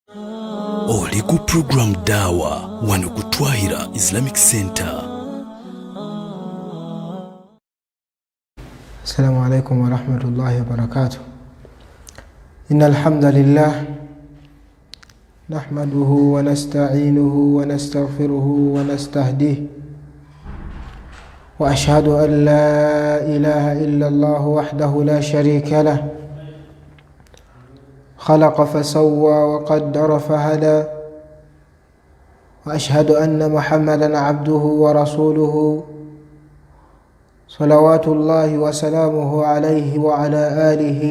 Oli ku program Dawa wano ku Twahira Islamic Center. Assalamu alaikum wa rahmatullahi wa barakatuh. Innal hamdalillah nahmaduhu wa nasta'inuhu wa nastaghfiruhu wa nastahdihi wa ashhadu an la ilaha illa Allah wahdahu la sharika lah خلق فسوى وقدر فهدى وأشهد أن محمدا عبده ورسوله صلوات الله وسلامه عليه وعلى آله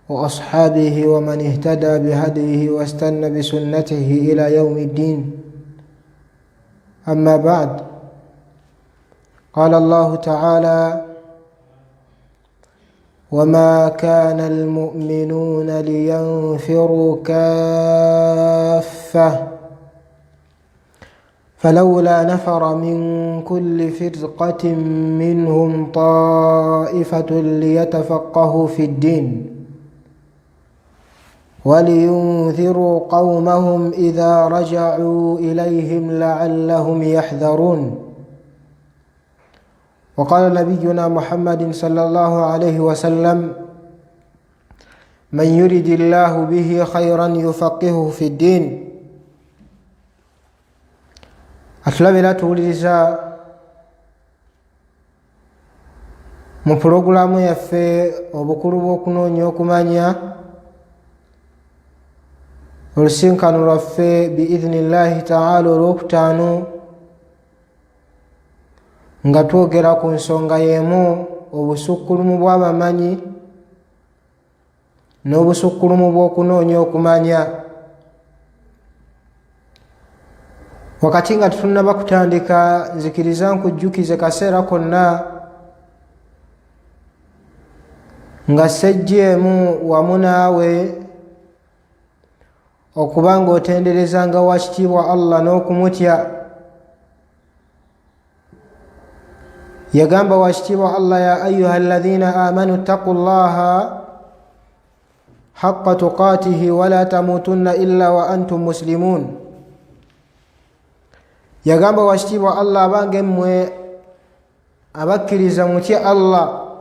وأصحابه ومن اهتدى بهديه واستنى بسنته إلى يوم الدين. أما بعد، قال الله تعالى: وما كان المؤمنون لينفروا كافة فلولا نفر من كل فرقة منهم طائفة ليتفقهوا في الدين ولينذروا قومهم إذا رجعوا إليهم لعلهم يحذرون. وقال نبينا محمد صلى الله عليه وسلم: من يرد الله به خيرا يفقهه في الدين. Atulabira tuwuliriza mu pulogulaamu yaffe obukulu bw'okunoonya okumanya, olusinkano lwaffe biidhnillahi ta'ala olwokutaano, nga twogera ku nsonga y'emu, obusukkulumu bw'abamanyi n'obusukkulumu bw'okunoonya okumanya. Wakati nga tutunaba kutandika, nzikiriza nkujjukize kaseera konna nga sejjeemu wamu naawe okuba ng'otenderezanga wakitiibwa Allah n'okumutya. Yagamba wakitiibwa Allah: ya ayuha alladhina amanu taqullaha haqqa tuqatihi wala tamutunna illa wa antum muslimun. Yagamba wakitiibwa Allah: abange mmwe abakkiriza mutye Allah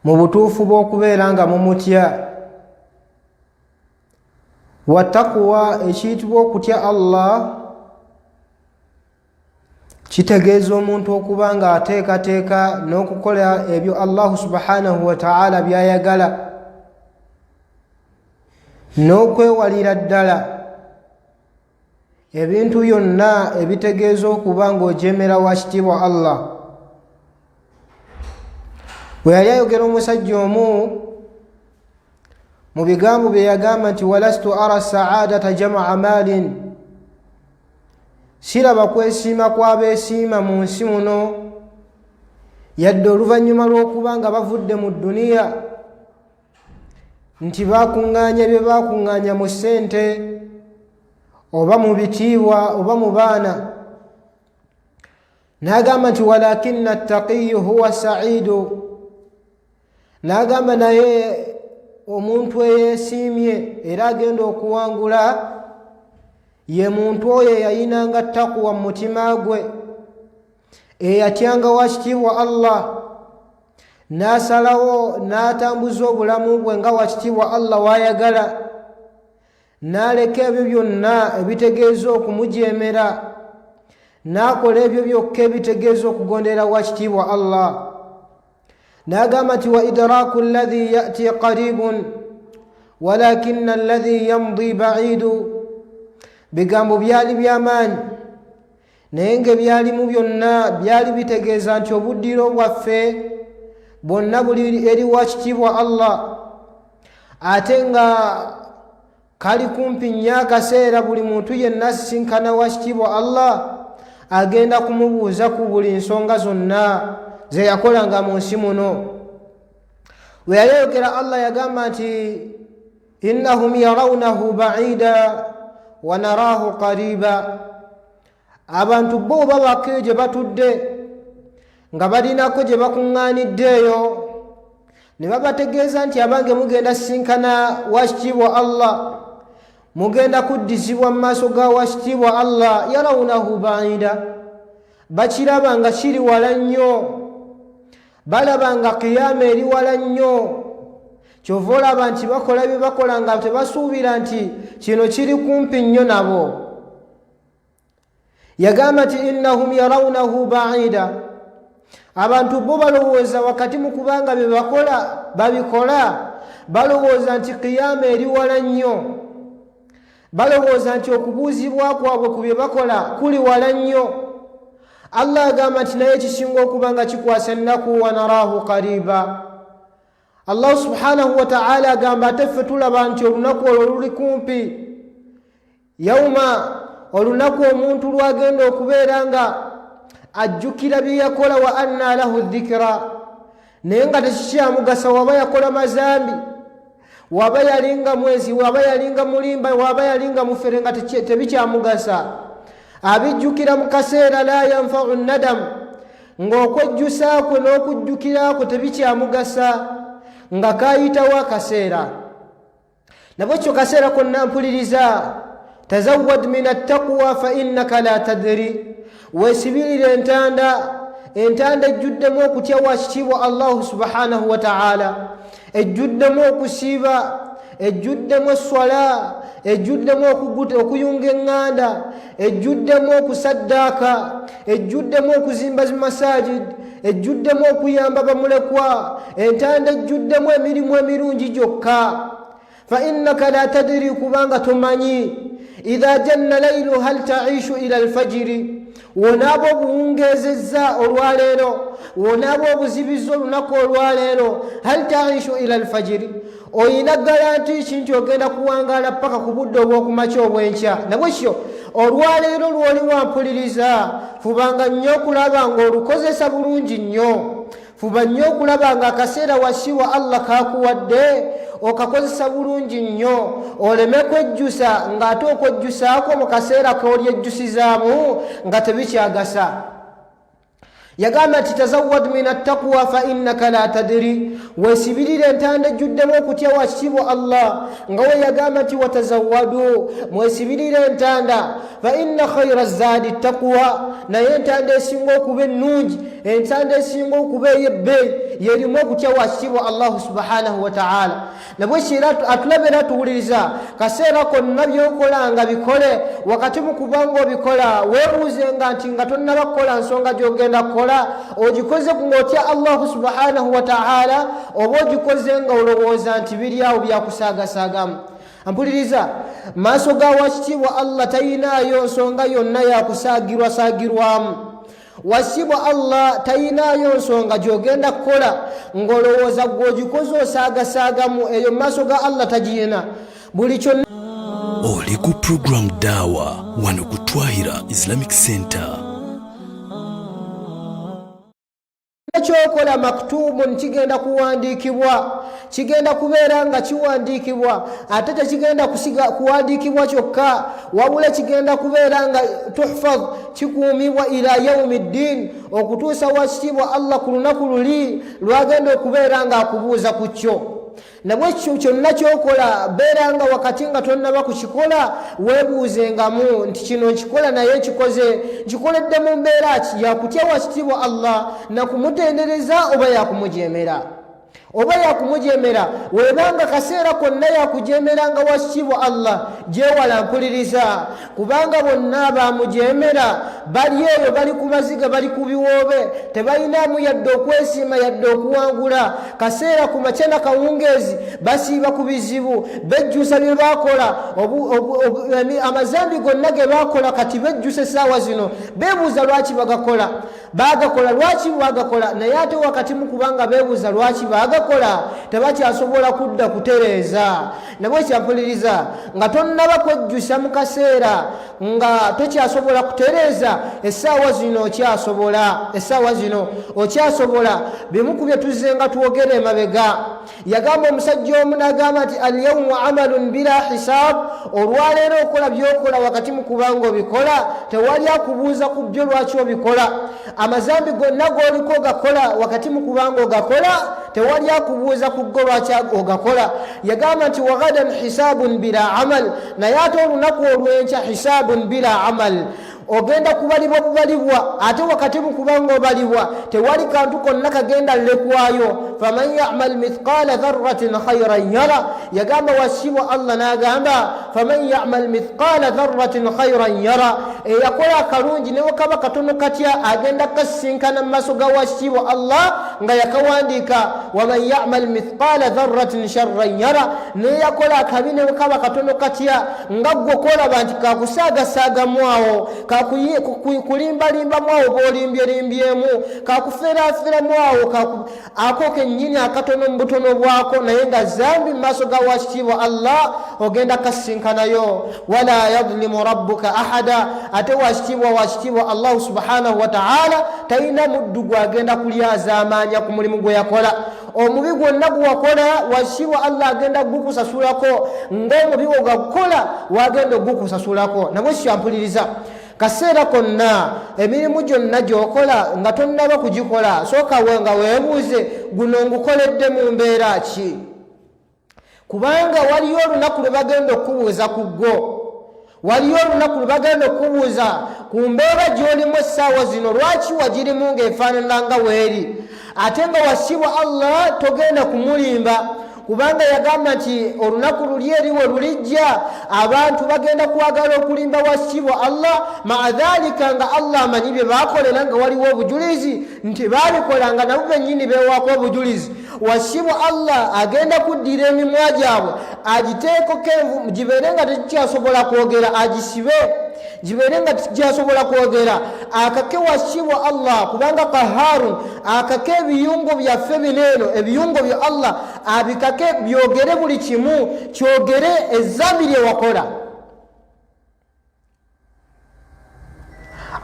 mu butuufu bw'okubeera nga mumutya. Wattaqwa, ekiyitibwa okutya Allah kitegeeza omuntu okuba nga ateekateeka n'okukola ebyo Allahu subhanahu wa ta'ala by'ayagala, n'okwewalira ddala ebintu byonna ebitegeeza okuba ng'ojemera wakitiibwa Allah. Bwe yali ayogera omusajja omu mu bigambo bye yagamba nti: walastu ara saadata jamaa maalin, siraba kwesiima kw'abeesiima mu nsi muno yadde oluvannyuma lw'okuba nga bavudde mu dduniya, nti baakuŋŋaanya bye baakuŋŋaanya mu ssente oba mu bitiibwa oba mu baana. N'agamba nti: walakinna attaqiyu huwa saidu, n'agamba naye omuntu eyeesiimye era agenda okuwangula ye muntu oyo eyayinanga ttakuwa mu mutima gwe, eyatyanga wakitiibwa Allah, n'asalawo n'atambuza obulamu bwe nga wakitiibwa Allah wayagala, n'aleka ebyo byonna ebitegeeza okumujeemera, n'akola ebyo byokka ebitegeeza okugondera wakitiibwa Allah. N'agamba nti: wa idraku alladhi ya'ti qaribun walakinna alladhi yamdi ba'idu. Bigambo byali by'amaanyi, naye ng'ebyalimu byonna byali bitegeeza nti obuddiro bwaffe bwonna buli eri wakitiibwa Allah, ate nga kali kumpi nnyo akaseera buli muntu yenna asisinkana wakitiibwa Allah agenda kumubuuza ku buli nsonga zonna ze yakolanga mu nsi muno. We yali ayogera Allah yagamba nti: innahum yarawnahu ba'ida wa naraahu qariba. Abantu bo babako gye batudde nga balinako gye bakuŋŋaaniddeeyo, ne babategeeza nti abange mugenda sinkana wakitiibwa Allah, mugenda kuddizibwa mu maaso ga wakitiibwa Allah. yarawunahu baida, bakiraba nga kiri wala nnyo, balaba nga qiyama eri wala nnyo. Kyova olaba nti bakola bye bakola nga tebasuubira nti kino kiri kumpi nnyo nabo. Yagamba nti innahum yarawunahu baida, abantu bo balowooza wakati mu kubanga bye bakola babikola, balowooza nti qiyama eri wala nnyo, balowooza nti okubuuzibwa kwabwe ku bye bakola kuli wala nnyo. Allah agamba nti naye kisinga okuba nga kikwasa ennaku wa naraahu qariba. Allah subhanahu wa ta'ala agamba ate ffe tulaba nti olunaku olwo luli kumpi. Yawma, olunaku omuntu lwagenda okubeera nga ajjukira bye yakola, wa anna lahu dhikra, naye nga tekikyamugasa waba yakola mazambi, waba yalinga mwezi, waba yalinga mulimba, waba yalinga mufere, nga tebikyamugasa. Abijjukira mu kaseera la yanfa'u nadam, ng'okwejjusa kwe n'okujjukira kwe tebikyamugasa, nga kayitawo akaseera. Nabwekyo kaseera konna mpuliriza, tazawwad min attaqwa fa innaka la tadri, weesibirire entanda ejjuddemu okutya wakitiibwa Allah subhanahu wa ta'ala, ejjuddemu okusiiba, ejjuddemu eswala, ejjuddemu okuyunga eŋŋanda, ejjuddemu okusaddaaka, ejjuddemu okuzimba masajid, ejjuddemu okuyamba bamulekwa, entanda ejjuddemu emirimu emirungi gyokka. Fa innaka la tadri, kubanga tomanyi, idha janna laylu hal taishu ila alfajiri, wonaaba obuwungeezezza olwaleero, wonaaba obuzibiza olunaku olwaleero, hal taishu ila alfajiri, oyina garanti nti ogenda kuwangaala paka ku budde obw'okumakya obw'enkya. Nabwekyo olwaleero lw'oli wampuliriza, fubanga nnyo okulaba ng'olukozesa bulungi nnyo, fuba nnyo okulaba nga akaseera wasiwa Allah kakuwadde okakozesa bulungi nnyo, oleme kwejjusa ng'ate okwejjusaako mu kaseera k'olyejjusizaamu nga tebikyagasa. Yagamba nti tazawwad min attaqwa fa innaka la tadri, weesibirire entanda ejjuddemu okutya wakitiibwa Allah, nga we yagamba nti watazawwadu, mwesibirire entanda, fa inna khayra zaadi ttaqwa, naye entanda esinga okuba ennungi, entanda esinga okuba ey'ebbeeyi yerimu okutya wakitiibwa Allah subhanahu wa ta'ala. Nabwekyo era atulabe era tuwuliriza, kaseera konna by'okola nga bikole, wakati mu kubanga obikola weebuuzenga nti nga tonnaba kukola nsonga gy'ogenda kukola, ogikoze ng'otya Allah subhanahu wa ta'ala, oba ogikoze nga olowooza nti biri awo byakusaagasaagamu. Ampuliriza, maaso ga wakitiibwa Allah tayinaayo nsonga yonna yakusaagirwasaagirwamu. Wakitiibwa Allah tayinaayo nsonga gy'ogenda kukola ng'olowooza gw'ogikoze osaagasaagamu, eyo maaso ga Allah tagiyina. Buli kyonna oli ku program Dawa wano ku Twahira Islamic Center. Kyokola maktubu kigenda kuwandiikibwa, kigenda kubeera nga kiwandiikibwa, ate tekigenda kuwandiikibwa kyokka, wabula kigenda kubeera nga tuhfaz, kikuumibwa ila yaumi ddin, okutuusa wakitiibwa Allah ku lunaku luli lwagenda okubeera nga akubuuza ku kyo. Nabwekyo kyonna kyokola beera nga wakati nga tonnaba kukikola weebuuzengamu nti kino nkikola naye nkikoledde mu mbeera ki yakutya wakitiibwa Allah na kumutendereza oba yakumujeemera. Oba yakumujeemera, webanga kaseera konna yakujeemeranga wakitiibwa Allah, gyewala mpuliriza, kubanga bonna bamujeemera bali eyo, bali ku maziga, bali ku biwoobe, tebalinamu yadde okwesiima yadde okuwangula. Kaseera ku makya na kawungeezi basiiba ku bizibu, bejjusa bye baakola, amazambi gonna ge baakola kati bejjusa essaawa zino, beebuuza lwaki bagakola, lwaki bagakola, naye ate wakati mu kubanga beebuuza lwaki bagakola tebakyasobola kudda kutereeza. Nabwe kyampuliriza, nga tonnaba kwejjusa mu kaseera nga tokyasobola kutereeza, essaawa zino okyasobola. Bimu ku bye tuzze nga twogera emabega. Yagamba omusajja omu n'agamba nti alyawmu amalun bila hisaab, olwaleero okola byokola wakati mu kubanga obikola tewali akubuuza ku byo lwaki obikola. Amazambi gonna g'oliko gakola wakati mu kubanga ogakola tewali tewali akubuuza ku ggo lwaki ogakola yagamba nti wagadan hisabun bila amal naye ate olunaku olw'enkya hisabun bila amal ogenda kubalibwa bubalibwa ate wakati mu kubanga obalibwa tewali kantu konna kagenda lekwayo faman ya'mal mithqala dharratin khayran yara yagamba wasiwa Allah n'agamba faman ya'mal mithqala dharratin khayran yara yakola kalungi ne kaba katono katya agenda kasinkana maso ga wasiwa Allah nga yakawandika waman ya'mal mithqala dharratin sharran yara ne yakola kabine kaba katono katya nga gwokola banti kakusaga saga mwawo kulimbalimba mwawo bolimbyembyemu kakuferaafera mwawo akoke nyini akatono mbutono bwako naye nga zambi maaso ga washitiibwa Allah ogenda kasinkanayo wala yadhlimu rabbuka ahada ate washitiibwa Allah subhanahu wa ta'ala talina muddu gwagenda kulyaza amaanya ku mulimu gwe yakola omubi gwonna gwakola washitiibwa Allah agenda gukusasulako ng'omubi ogakola wagenda gukusasulako nabwe kyampuliriza kaseera konna emirimu gyonna gy'okola nga tonnaba kugikola sooka nga weebuuze guno ngukoledde mu mbeera ki kubanga waliyo olunaku lwe bagenda okubuuza ku ggo waliyo olunaku lwe bagenda okubuuza ku mbeera gy'olimu essaawa zino lwaki wagirimu ng'efaanana nga weeri ate nga wasiibwa Allah togenda kumulimba kubanga yagamba nti olunaku luli eriwe lulijja abantu bagenda kwagala okulimba wasiibwa Allah maadhalika nga Allah amanyi bye bakolera nga waliwo obujulizi nti babikolanga nabo bennyini beewaako obujulizi wasiibwa Allah agenda kuddira emimwa gyabwe agiteekeko envu gibeere nga tekikyasobola kwogera agisibe jibeere nga tikyasobola kwogera akake wasiibwa Allah kubanga qaharun akake ebiyungo byaffe bineeno ebiyungo bya Allah abikake byogere buli kimu kyogere ezambi lye wakola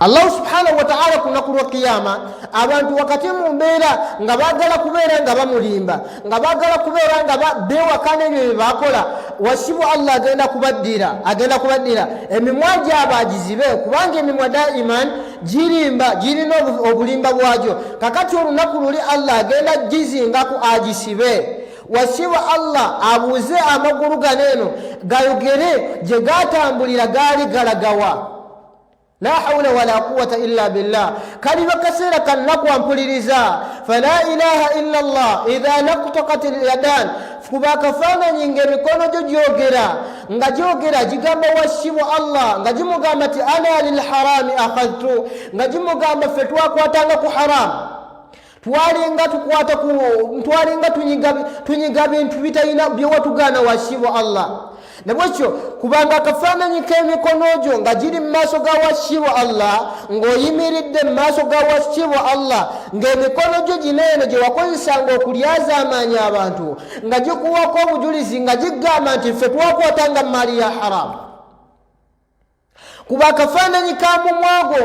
Allah subhanahu wa ta'ala kunaku lwa kiyama abantu wakati mu mbeera nga baagala kubeera nga bamulimba nga baagala kubeera nga beewakana ebyo bye bakola wasiibwa Allah agenda kubaddira emimwa gyabo agizibe kubanga emimwa daiman girina obulimba bwagyo kakati olunaku luli Allah agenda gizingaku agisibe wasiibwa Allah abuuze amagulu ganeeno gayogere gye gatambulira gaali galagawa la hawla wala quwwata illa billah kaliba kaseera kannaku ampuliriza fala ilaha illa Allah idha naqtaqat al-yadan kuba kafaananyi ng'emikono gyo gyogera nga gyogera gigamba wasiibwa Allah nga gimugamba ti ana lilharami akhadhtu nga gimugamba ffe twakwatanga ku haramu twalinga tunyiga bintu bitalina byewatugaana wasiibwa Allah nabwekyo kubanga akafaananyi k'emikono gyo nga giri mu maaso ga wasiibwa Allah ng'oyimiridde mu maaso ga wasiibwa Allah ng'emikono gyo gineeno gye wakozesanga okulyaza amaanyi abantu nga gikuwako obujulizi nga gigamba nti ffe twakwatanga maali ya haramu kuba akafaananyi ka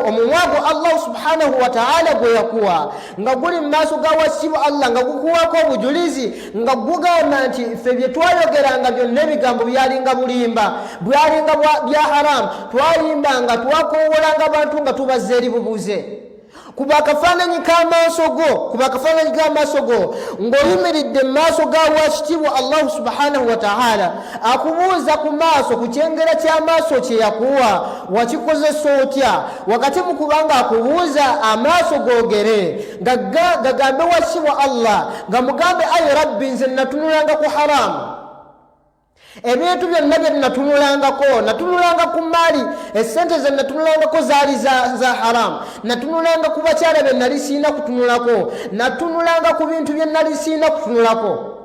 omumwago Allah subhanahu wa ta'ala gwe yakuwa nga guli mu maaso ga wasiibwa Allah nga gukuwako obujulizi nga gugamba nti ffe bye twayogeranga byonna ebigambo byalinga bulimba byalinga bya haramu twalimbanga twakoowolanga abantu nga tubazza eri bubuze kuba akafaananyi k'amaaso go ng'oyimiridde mu maaso ga washitiibwa Allah subhanahu wa ta'ala akubuuza ku maaso ku kyengera ky'amaaso kye yakuwa wakikozesa otya wakati mu kubanga akubuuza amaaso googere gagambe washitiibwa Allah nga mugambe ayi rabbi nze natunulanga ku haramu ebintu byonna bye natunulanga ku maali essente ze natunulangako zaali za haramu natunulanga ku bakyala be nali siina kutunulako natunulanga ku bintu bye nali siina kutunulako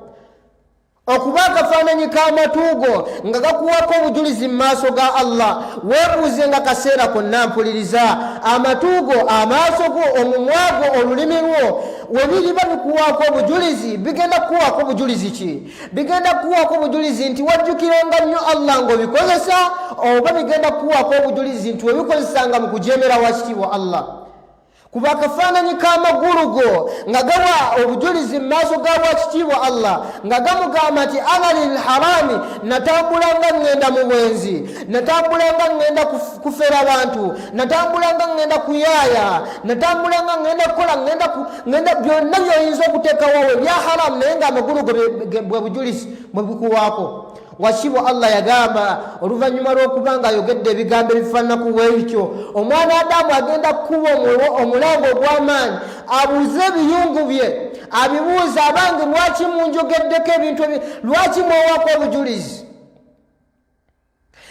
okuba akafaananyi k'amatuugo nga gakuwako obujulizi mu maaso ga Allah weebuuze nga kaseera konna mpuliriza amatuugo amaaso go omumwa gwo olulimi lwo we biriba bikuwaako obujulizi bigenda kukuwaako obujulizi ki bigenda kukuwaako obujulizi nti wajjukiranga nnyo Allah ng'obikozesa oba bigenda kukuwaako obujulizi nti webikozesanga mu kujeemera washitiibwa Allah kuba akafaananyi k'amagulugo nga gawa obujulizi mu maaso ga bwakitiibwa Allah nga gamugamba nti ana lil harami natambulanga ngenda mu bwenzi natambulanga ngenda kufera abantu natambulanga ngenda kuyaaya natambulanga ngenda kukola ngenda byonna byoyinza okuteekawo bya haramu naye nga amagulugo bwe bujulizi bwe bukuwaako wasibwa Allah yagamba oluvannyuma lw'okuba nga ayogedde ebigambo ebifaanana kuweekyo omwana Adamu agenda kuba omulambo ogw'amaanyi abuuze ebiyungu bye abibuuza abange lwaki munjogeddeko ebintu lwaki mwewaako obujulizi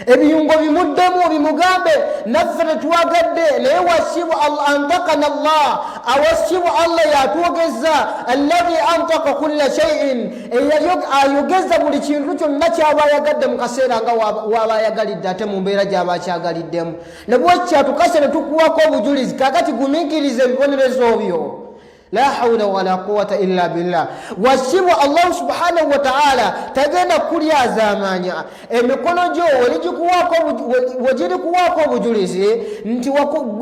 ebiyungo bimuddemu bimugambe naffe tetwagadde naye wasibwa Allah antakana Allah awasibwa Allah yatwogeza alladhi antaka kulla shay'in ayogeza buli kintu kyonna kyaba ayagadde mu kaseera nga waba ayagalidde ate mu mbeera gyaba akyagaliddemu ne bwekyatukase ne tukuwako obujulizi kakati gumiikiriza ebibonerezo byo la hawla wala quwwata illa billah wasibwa Allah subhanahu wa ta'ala tagenda kulyazaamanya emikono gyo wegirikuwaako obujulizi nti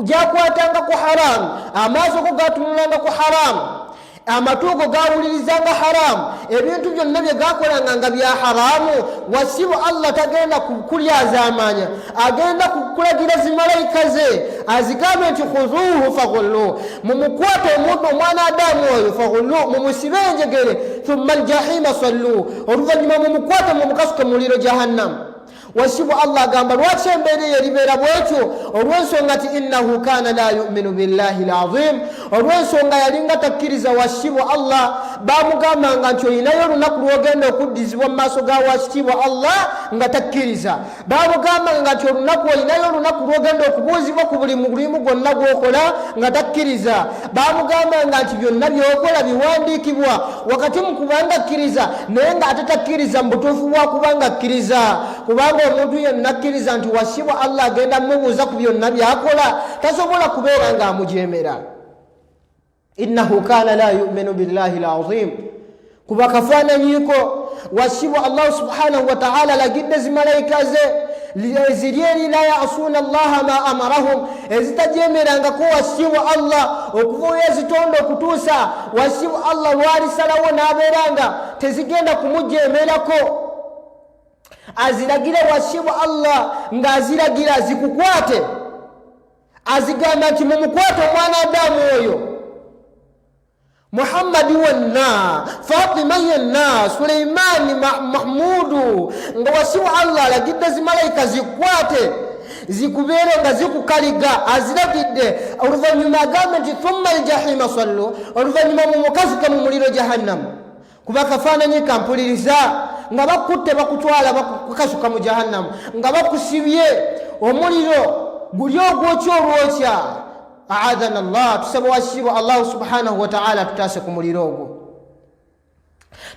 gyakwatanga ku haramu amaaso go gatunulanga ku haramu amatuugo gawulirizanga haramu ebintu byonna bye gakolanga nga bya haramu wasibu Allah tagenda kulyazaamanya agenda kukulagira zimalayika ze azigambe nti khuzuhu faghullu mumukwate omuntu omwana Adamu oyo faghullu mumusibe enjegere thumma aljahima sallu oluvannyuma mumukwate mumukasuke muliro jahannam wasibu Allah agamba lwaki embeera eribeera bwekyo olw'ensonga nti innahu kana la yuminu billahi alazim olw'ensonga yalinga takkiriza wasibu Allah bamugambanga nti olinayo olunaku lwogenda okuddizibwa mu maaso ga wakitiibwa Allah nga takkiriza bamugambanga nti olinayo olunaku lwogenda okubuuzibwa ku buli mulimu gwonna gwokola nga takkiriza bamugambanga nti byonna byokola biwandiikibwa wakati mu kubanga akkiriza naye nga ate takkiriza mu butuufu bwa kubanga akkiriza kubanga omuntu yenna akkiriza nti wasibwa Allah agenda mubuuza ku byonna byakola tasobola kubeera nga amujeemera innahu kana la yuminu billahi alazim kuba kafaananyiko wasibwa Allah subhanahu wa ta'ala lagidde zimalayika ze ziri la ya'suna Allah ma amarahum ezitajemerangako wasibwa Allah okuvuya zitondo okutuusa wasibwa Allah lwalisalawo n'abeeranga tezigenda kumujeemerako aziragira wasibwa Allah ng'aziragira zikukwate azigamba nti mumukwate omwana Adamu oyo Muhammadi wenna Fatima yenna Suleimani Mahmudu nga wasibwa Allah alagidde zimalayika zikwate zikubeere nga zikukaliga aziragidde oluvannyuma agambe nti thumma aljahima sallu oluvannyuma mumukasuke mu muliro jahannamu kuba kafaananyi kampuliriza nga bakutte bakutwala bakukasuka mu jahannamu nga bakusibye omuliro guli ogwokya olwokya aadana Allah tusaba wasibwa Allah subhanahu wa ta'ala tutaase ku muliro ogwo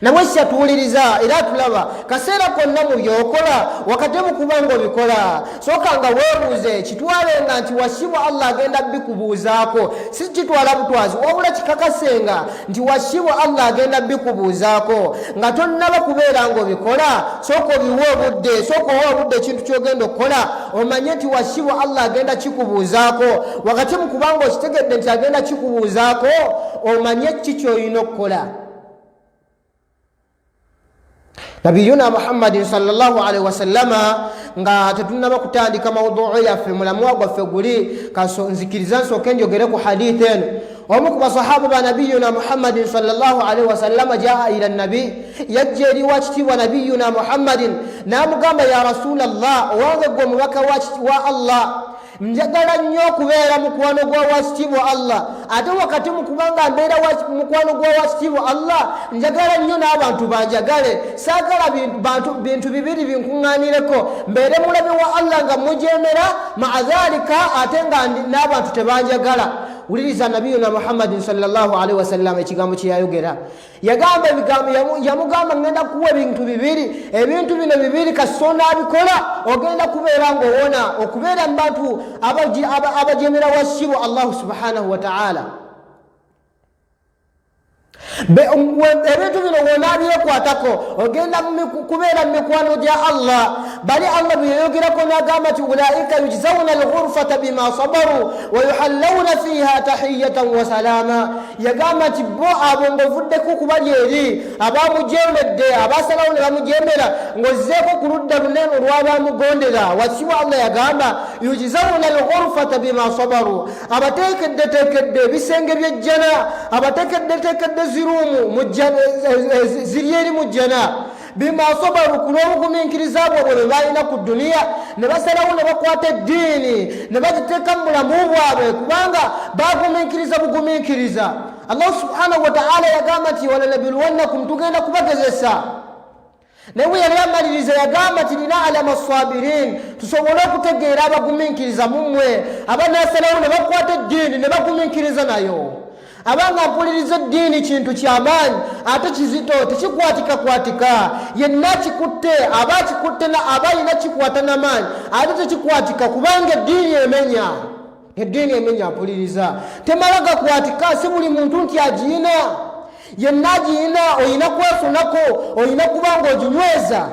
namwe tuwuliriza era tulaba kaseera konna mu byokola wakati mu kubanga obikola soka nga weebuuze kitwalenga nti wasibwa Allah agenda bikubuuzaako si kitwala butwazi wabula kikakasenga nti wasibwa Allah agenda bikubuuzaako nga tonnaba kubeera nga obikola soka obiwe obudde soka owa obudde ekintu kyogenda okukola omanye nti wasibwa Allah agenda kikubuuzaako wakati mu kubanga okitegedde nti agenda kikubuuzaako omanye kikyoyina okukola Nabiyuna Muhammadin sallallahu alaihi wasallama nga tetunaba kutandika mawduu yaffe mulamwa gwaffe guli nzikiriza nsooke njogere ku hadithi eno omu ku basahaba ba nabiyuna Muhammadin sallallahu alaihi wasallama jaa ila nabi yajja eri wakitiibwa nabiyuna Muhammadin n'amugamba ya rasulallah owange gwe omubaka wa Allah njagala nnyo okubeera mukwano gwa wakitiibwa Allah ate wakati mu kubanga mbeera mukwano gwa wakitiibwa Allah njagala nnyo n'abantu banjagale saagala bintu bibiri binkuŋŋaanireko mbeere mulabe wa Allah nga mujeemera maa dhalika ate nga n'abantu tebanjagala wuliriza nabiyuna Muhammadin sallallahu alaihi wasallam ekigambo kye yayogera yagamba ebigambo yamugamba ngenda kuwa ebintu bibiri ebintu bino bibiri kasonda abikola ogenda kubeera ng'owona okubeera mu bantu abajeemera wasibwa Allah subhanahu wa ta'ala ebintu bino wonabyekwatako ogenda kubeera mumikwano gya Allah bali Allah byeyogerako n'agamba nti ulaika yujzawna alghurfata bima sabaru wa yuhallawna fiha tahiyatan wa salama yagamba nti bo abo ng'ovuddeko kubali eri abamujemedde abasalawo ne bamujemera ng'ozzeeko ku ludda lunene olw'abamugondera wakiwa Allah yagamba yujzawna alghurfata bima sabaru abateekeddeteekedde ebisenge by'ejjana abateekeddeteekedde zirumu ziri eri mu jjana bima sabaru kulw'obugumiikiriza bwabwe bwe balina ku duniya ne basalawo ne bakwata eddiini ne bagiteeka mu bulamu bwabwe kubanga bagumiikiriza bugumiikiriza. Allah subhanahu wa ta'ala yagamba nti walanabluwannakum tugenda kubagezesa naye yali amaliriza yagamba nti linaalama assabirin tusobole okutegeera abagumiikiriza mummwe abanasalawo ne bakwata eddiini ne bagumiikiriza nayo. Abanga mpuliriza eddiini kintu ky'amaanyi ate kizito tekikwatikakwaatika yenna kikutte aba kikutte abalina kikwata n'amaanyi ate tekikwatika kubanga eddiini emenya mpuliriza temala gakwatika si buli muntu nti agiina yenna agiina oyina kwefunako oyina kubanga oginyweza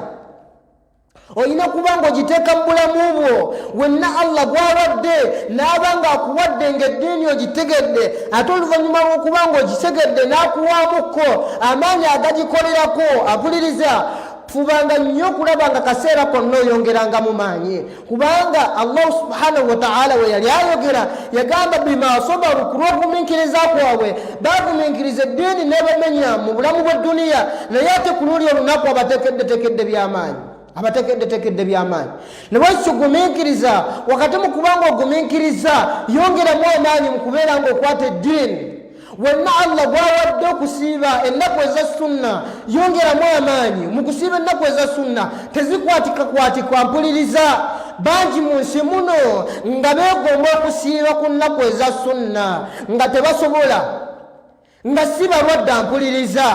oyina kubanga ogiteeka mu bulamu bwo wenna Allah gwawadde n'abanga akuwadde ng'eddiini ogitegedde ate oluvannyuma lw'okubanga ogitegedde n'akuwaamukko amaanyi agagikolerako apuliriza fubanga nnyo okulaba nga kaseera konna oyongeranga mu maanyi kubanga Allah subhanahu wa ta'ala we yali ayogera yagamba bima sabaru kulw'okugumiikiriza kwabwe bagumiikiriza eddiini n'ebamenya mu bulamu bw'edduniya naye ate ku luli olunaku abatekeddetekedde by'amaanyi ne bwekyo gumiikiriza wakati mu kubanga ogumiikiriza yongeramu amaanyi mu kubeera ng'okwata eddiini wenna Allah gwawadde okusiiba ennaku eza sunna yongeramu amaanyi mu kusiiba ennaku eza sunna tezikwatikakwatikwa mpuliriza bangi mu nsi muno nga beegomba okusiiba ku nnaku eza sunna nga tebasobola nga si balwadde mpuliriza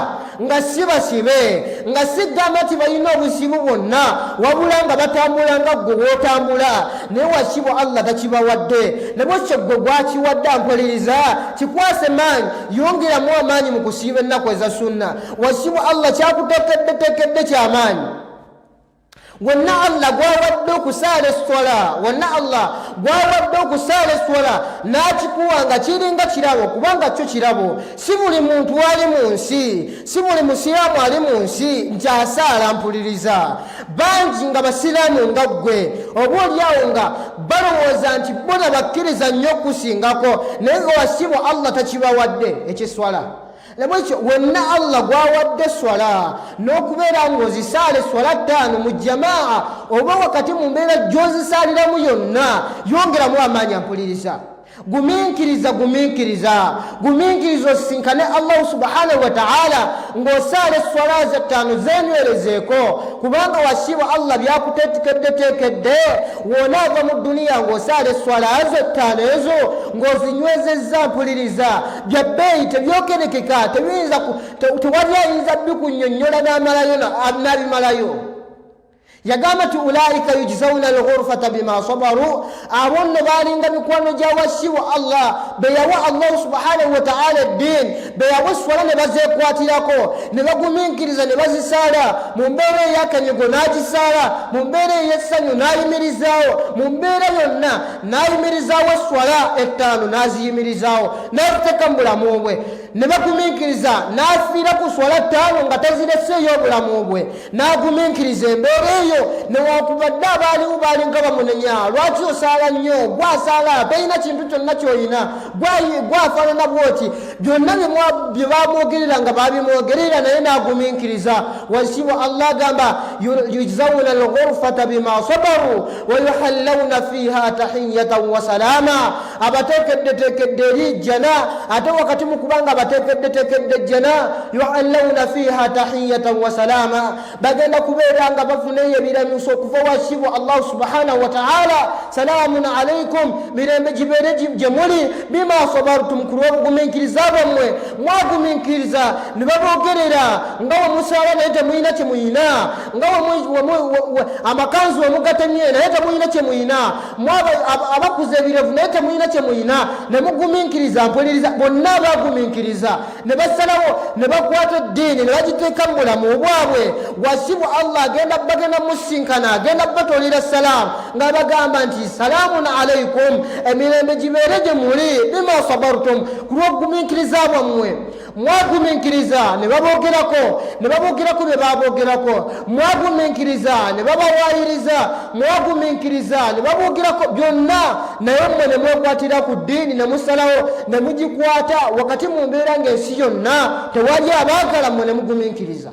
nga si basibe nga si gamba nti balina obusibu bwonna wabula nga batambula nga ggwe bw'otambula naye wakibo Allah takibawadde ne bwekyo ggwe gwakiwadde mpuliriza kikwase maanyi yongeramu amaanyi mu kusiiba ennaku eza sunna wakibo Allah kyakutekeddetekedde ky'amaanyi wenna Allah gwawadde okusaala essola wenna Allah gwawadde okusaala essola n'akikuwa nga kiringa kirabo kubanga kyo kirabo si buli muntu ali mu nsi si buli musiraamu ali mu nsi nti asaala mpuliriza bangi nga basiraamu nga ggwe oba oliawo nga balowooza nti bona bakkiriza nnyo okusingako naye nga wasibo Allah takibawadde ekiswala Lebwekyo wenna Allah gwawadde swala n'okubeera ng'ozisaala swala 5 mu jamaa oba wakati mu mbeera gy'ozisaaliramu yonna yongeramu amaanyi ampuliriza gumiikiriza osisinkane Allah subhanahu wa ta'ala ng'osaala swala za 5 zeenywerezeeko kubanga wasiiba Allah byakuteekeddeteekedde woonaava mu duniya ng'osaala swala zo 5 ezo ng'ozinywezezza mpuliriza bya bbeeyi tebyokerekeka tewali ayinza bikunnyonnyola n'abimalayo yagamba nti ulaika yujzawna alghurfata bima sabaru abonno balinga mikwano gya wasiwa Allah beyawa Allah subhanahu wa ta'ala eddin beyawa swala ne bazekwatirako ne bagumiikiriza ne bazisaala mu mbeera ey'akanyigo n'agisaala mu mbeera ey'essanyu n'ayimirizaawo mu mbeera yonna n'ayimirizaawo swala 5 n'aziyimirizaawo n'aziteeka mu bulamu bwe ne bagumiikiriza n'afiira ku swala 5 nga tazireseeyo obulamu bwe n'agumiikiriza embeera eyo newakubadde abaaliwo baalinga bamunenya lwaki osaala nnyo gwasaala talina kintu kyonna kyoyina gwafaanana bwoti byonna bye bamwogerera nga babimwogerera naye n'agumiikiriza wasibu Allah agamba yujzawna alghurfata bima sabaru wa yuhallawna fiha tahiyatan wa salama abateekeddeteekedde eri jjana ate wakati mu kubanga abateekeddeteekedde jjana yuhallawna fiha tahiyatan wa salama bagenda kubeera nga bafuneyo ebiramiso okuva wasibu Allah subhanahu wa ta'ala salamun alaykum mirembe gibeere gye muli bima sabartum kulw'obugumiikiriza bwammwe mwagumiikiriza ne baboogerera nga wamusaala naye temuyina kye muyina nga amakanzu wamugatemye naye temuyina kye muyina abakuza ebirevu naye temuyina mulina kye mulina ne mugumiikiriza mpuliriza bonna bagumiikiriza ne basalawo ne bakwata eddiini ne bagiteeka mu bulamu bwabwe wasibu Allah bagenda musinkana agenda batolera salaamu nga bagamba nti salaamun alaikum emirembe gibeere gye muli bima sabartum kulw'okugumiikiriza bwammwe mwagumiikiriza ne babogerako bye babogerako mwagumiikiriza ne babawaayiriza mwagumiikiriza ne babogerako byonna naye mmwe ne mwekwatira ku ddiini ne musalawo ne mugikwata wakati mu mbeera ng'ensi yonna tewali abaagala mmwe ne mugumiikiriza.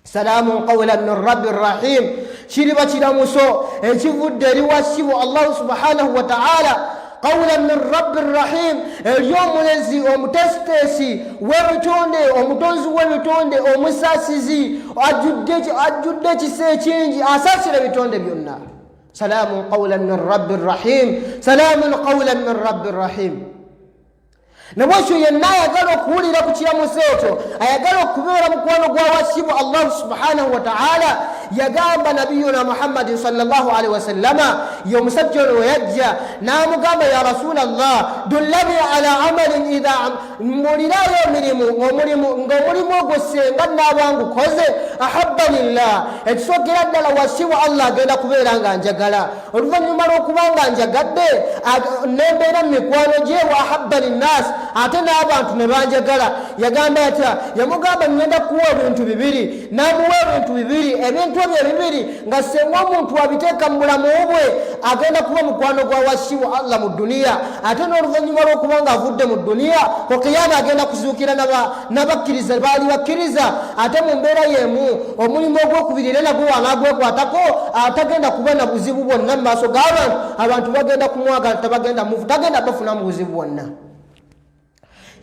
Salaamun qawlan min rabbir rahim kiriba kiramuso ekivudde eri wasibu Allah subhanahu wa ta'ala qawlan min rabbir rahim ery'omulezi omutesitesi w'ebitonde omutonzi w'ebitonde omusaasizi ajjudde ekisa ekingi asaasira ebitonde byonna. Salaamun qawlan min rabbir rahim salaamun qawlan min rabbir rahim. Nabwekyo yenna ayagala okuwulira ku kiramuso ekyo ayagala okubeera mukwano gwa wasibu Allah subhanahu wa ta'ala yagamba nabiyuna Muhammadin sallallahu alaihi wasallama ye omusajja ono we yajja n'amugamba ya rasulallah dullani ala amalin idha mulirayo omulimu ng'omulimu ogwo senga naaba ngukoze ahabbanillah ekisookera ddala wasibu Allah agenda kubeera nga njagala oluvannyuma lw'okuba nga njagadde nembeera mu mikwano gye wa ahabbaninnas ate n'abantu ne banjagala yagamba atya yamugamba ngenda kuwa ebintu bibiri n'amuwa ebintu bibiri ebintu ebyo ebibiri nga senga omuntu abiteeka mu bulamu bwe agenda kuba mukwano gwa wasibu Allah mu duniya ate n'oluvannyuma lw'okuba nga avudde mu duniya ku kiyama agenda kuzuukira n'abakkiriza baali bakkiriza ate mu mbeera y'emu omulimu ogwokubiri era nagwo wanaagwekwatako atagenda kuba na buzibu bwonna mu maaso g'abantu abantu bagenda kumwagala tagenda bafuna mu buzibu bwonna.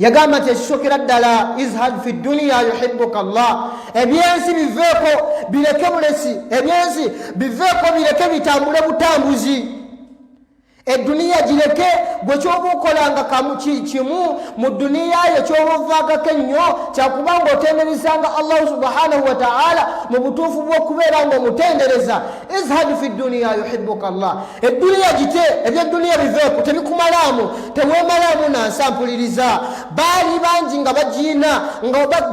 Yagamba nti ekisookera ddala izhad fi dunya yuhibbuka Allah ebyensi biveeko bireke bulesi ebyensi biveeko bireke bitambule butambuzi eduniya gireke gwe kyoba okolanga kimu mu duniya yo kyoba ovaagako ennyo kyakubanga otenderezanga Allah subhanahu wa ta'ala mu butuufu bw'okubeera ng'omutendereza. Izhad fi dunya yuhibbuka Allah eduniya gite ebyeduniya biveeko tebikumalamu teweemalamu nansampuliriza baali bangi nga bagiina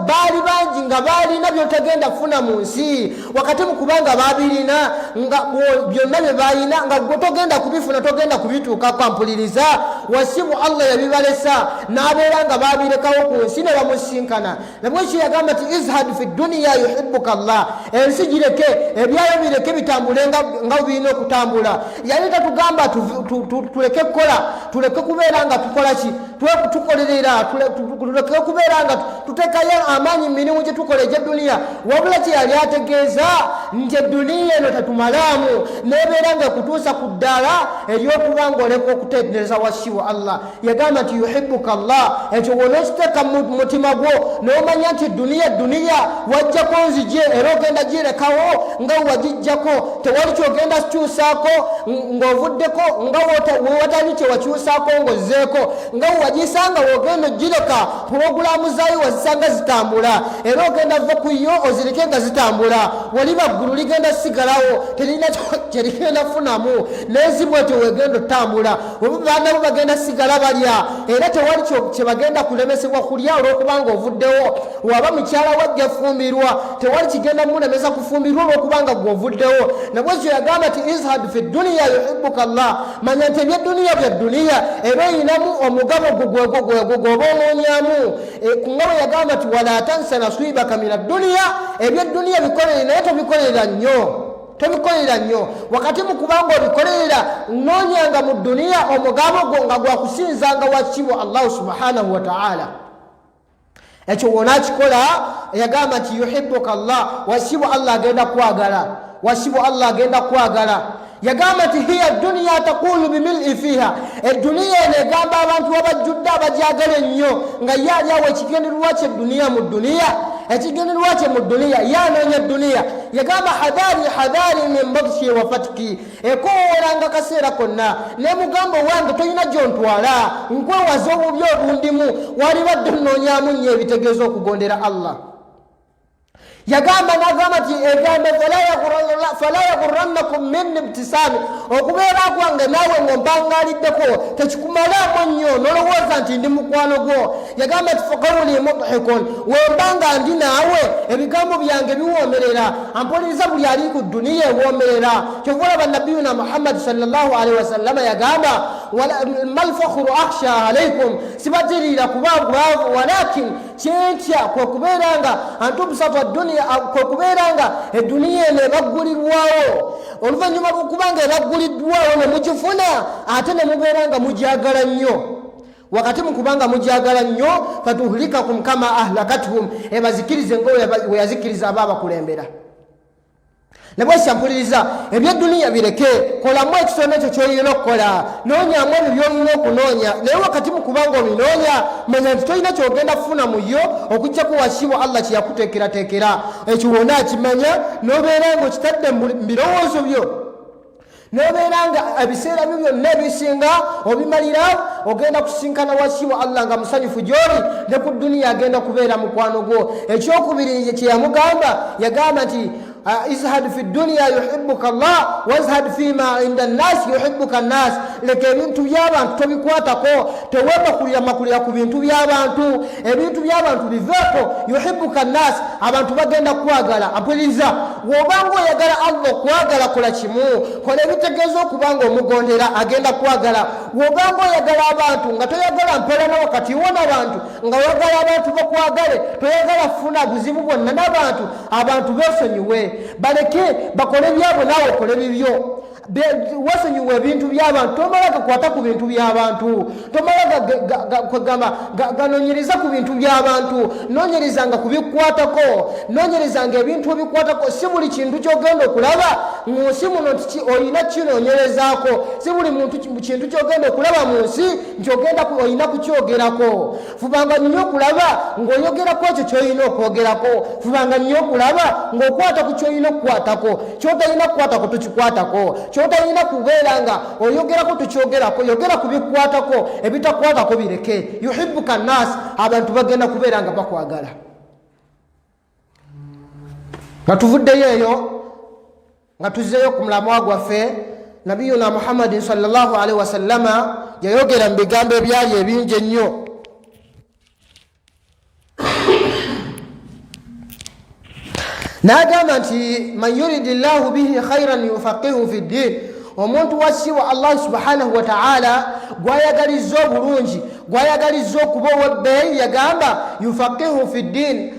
baali bangi nga baalina byotagenda kufuna mu nsi wakati mu kubanga baabirina nga byonna bye baalina nga gwe togenda kubifuna togenda kubituuka kwampuliriza wasibu Allah yabibalesa n'abeera nga baabirekawo ku nsi ne bamusinkana nabwekyo yagamba nti izhad fi dunya yuhibbuka Allah ensi gireke ebyayo bireke bitambule nga birina okutambula yali tatugamba tuleke kukola tuleke kubeera nga tukola ki tukolerera tuleke kubeera nga tuteekayo amaanyi mu mirimu gye tukola egy'edduniya wabula kye yali ategeeza nti edduniya eno tetumalamu n'ebeera nga kutuusa ku ddaala ery'okuba ng'oleka okutendereza wasibu Allah. Yagamba nti yuhibbuka Allah ekyo wona okiteeka mu mutima gwo n'omanya nti duniya wajjako nzije era ogenda girekawo nga wagijjako tewali kyogenda kyusaako ng'ovuddeko nga watali kye wakyusaako ng'ozzeeko nga wagisanga wogenda ogireka purogulaamu zaayo wazisanga zitambula era ogenda va ku yo ozireke nga zitambula wali baggulu ligenda sigalawo terina kyerigenda funamu n'ezibwe tewegenda otambula baana bo bagenda sigala balya era tewali kye bagenda kulemesebwa kulya olw'okubanga ovuddewo waba mukyala wajja fumbirwa tewali kigenda mulemesa kufumbirwa olw'okubanga gw'ovuddewo nabwekyo yagamba nti izhad fi dunya yuhibbuka Allah manya nti ebyeduniya bya duniya era eyinamu omugabo gwoba onoonyamu nga bwe yagamba nti wala tansa nasibaka mina duniya ebyeduniya bikolere naye tobikolera nnyo wakati mu kubanga obikolerera noonyanga mu duniya omugabo gwo nga gwakusinzanga wasibu Allah subhanahu wa ta'ala ekyo wona akikola yagamba nti yuhibbuka Allah wasibu Allah agenda kwagala yagamba nti hiya dunya taqulu bimil'i fiha eduniya negamba abantu abajjudde abajagala ennyo nga yaliawo ekigendererwa kye duniya mu duniya ekigendererwa kye mu duniya yanoonya duniya yagamba hadari min bagshi wa fatki ekoowolanga kaseera konna nemugamba wange tolina gyontwala nkwewaza obubi obundimu wali badde nnoonyamu nnyo ebitegeeza okugondera Allah yagamba n'agamba nti egambe fala yaghurrannakum minni ibtisaami okubeera kwange naawe ng'ompangaaliddeko tekikumalamu nnyo n'olowooza nti ndi mukwano gwo yagamba nti faqawli mudhikun wembanga ndi naawe ebigambo byange biwoomerera ampuliriza buli ali ku duniya ewoomerera kyova olaba nabiyuna muhammadi sallallahu alaihi wasallama yagamba malfakhuru akhsha alaikum sibatirira kuba bwavu walakin kyentya kwekubeeranga antubusata duniya kwekubeeranga eduniya eno ebaggulirwawo oluvannyuma lwokubanga ebagguliddwawo ne mugifuna ate ne mubeeranga mujagala nnyo wakati mukubanga mujagala nnyo fatuhlikakum kama ahlakatuhum ebazikirize nga weyazikiriza aba abakulembera nebwesyampuliriza ebyeduniya bireke kolamu ekisonde ekyo kyolina okukola noonyamu ebyo byolina okunoonya naye wakati mukubanga obinoonya manya nti tolina kyogenda kufuna muyo okujjaku wasiibwa allah kyeyakuteekerateekera ekyo wona akimanya nobeera nga okitadde mu birowoozo byo nobeera nga ebiseera byo byonna ebisinga obimalira ogenda kusinkana wasiibwa allah nga musanyufu gyoli ne ku duniya agenda kubeera mukwano gwo ekyokubiri kyeyamugamba yagamba nti izhad fi dunya yuhibbuka Allah wazhad fima inda nnas yuhibbuka nnas leka ebintu by'abantu tobikwatako tewemakulira ku bintu by'abantu ebintu by'abantu biveeko yuhibbuka nnas abantu bagenda kwagala ampuliriza wobanga oyagala Allah okwagala kola kimu kola ebitegeeza okubanga omugondera agenda kwagala wobanga oyagala abantu nga toyagala mpelana wakati wo n'abantu nga oyagala abantu bakwagale toyagala kufuna buzibu bwonna n'abantu abantu beesonyiwe baleke bakole byabo naawe okole bibyo wasonyiwa ebintu by'abantu tomala gakwata ku bintu by'abantu tomala ganoonyereza ku bintu by'abantu noonyerezanga ku bikwatako noonyerezanga ebintu ebikwatako si buli kintu kyogenda okulaba mu nsi muno nti olina kinoonyerezaako si buli kintu kyogenda okulaba mu nsi nti olina kukyogerako fubanga nnyo okulaba ng'oyogerako ekyo kyolina okwogerako fubanga nnyo okulaba ng'okwata ku kyolina okukwatako kyotalina kukwatako tokikwatako kyotalina kubeeranga oyogerako tukyogerako yogera ku bikwatako ebitakwatako bireke yuhibbuka nnas abantu bagenda kubeera nga bakwagala nga tuvuddeyo eyo nga tuzzeyo ku mulamwa gwaffe nabiyuna muhammadin sallallahu alaihi wasallama yayogera mu bigambo ebyali ebingi ennyo n'agamba nti man yuridi llahu bihi khairan yufaqihu fi ddin omuntu wasiibwa allah subhanahu wa ta'ala gwayagaliza obulungi gwayagaliza okuba ow'ebbeeyi yagamba yufaqihu fi ddin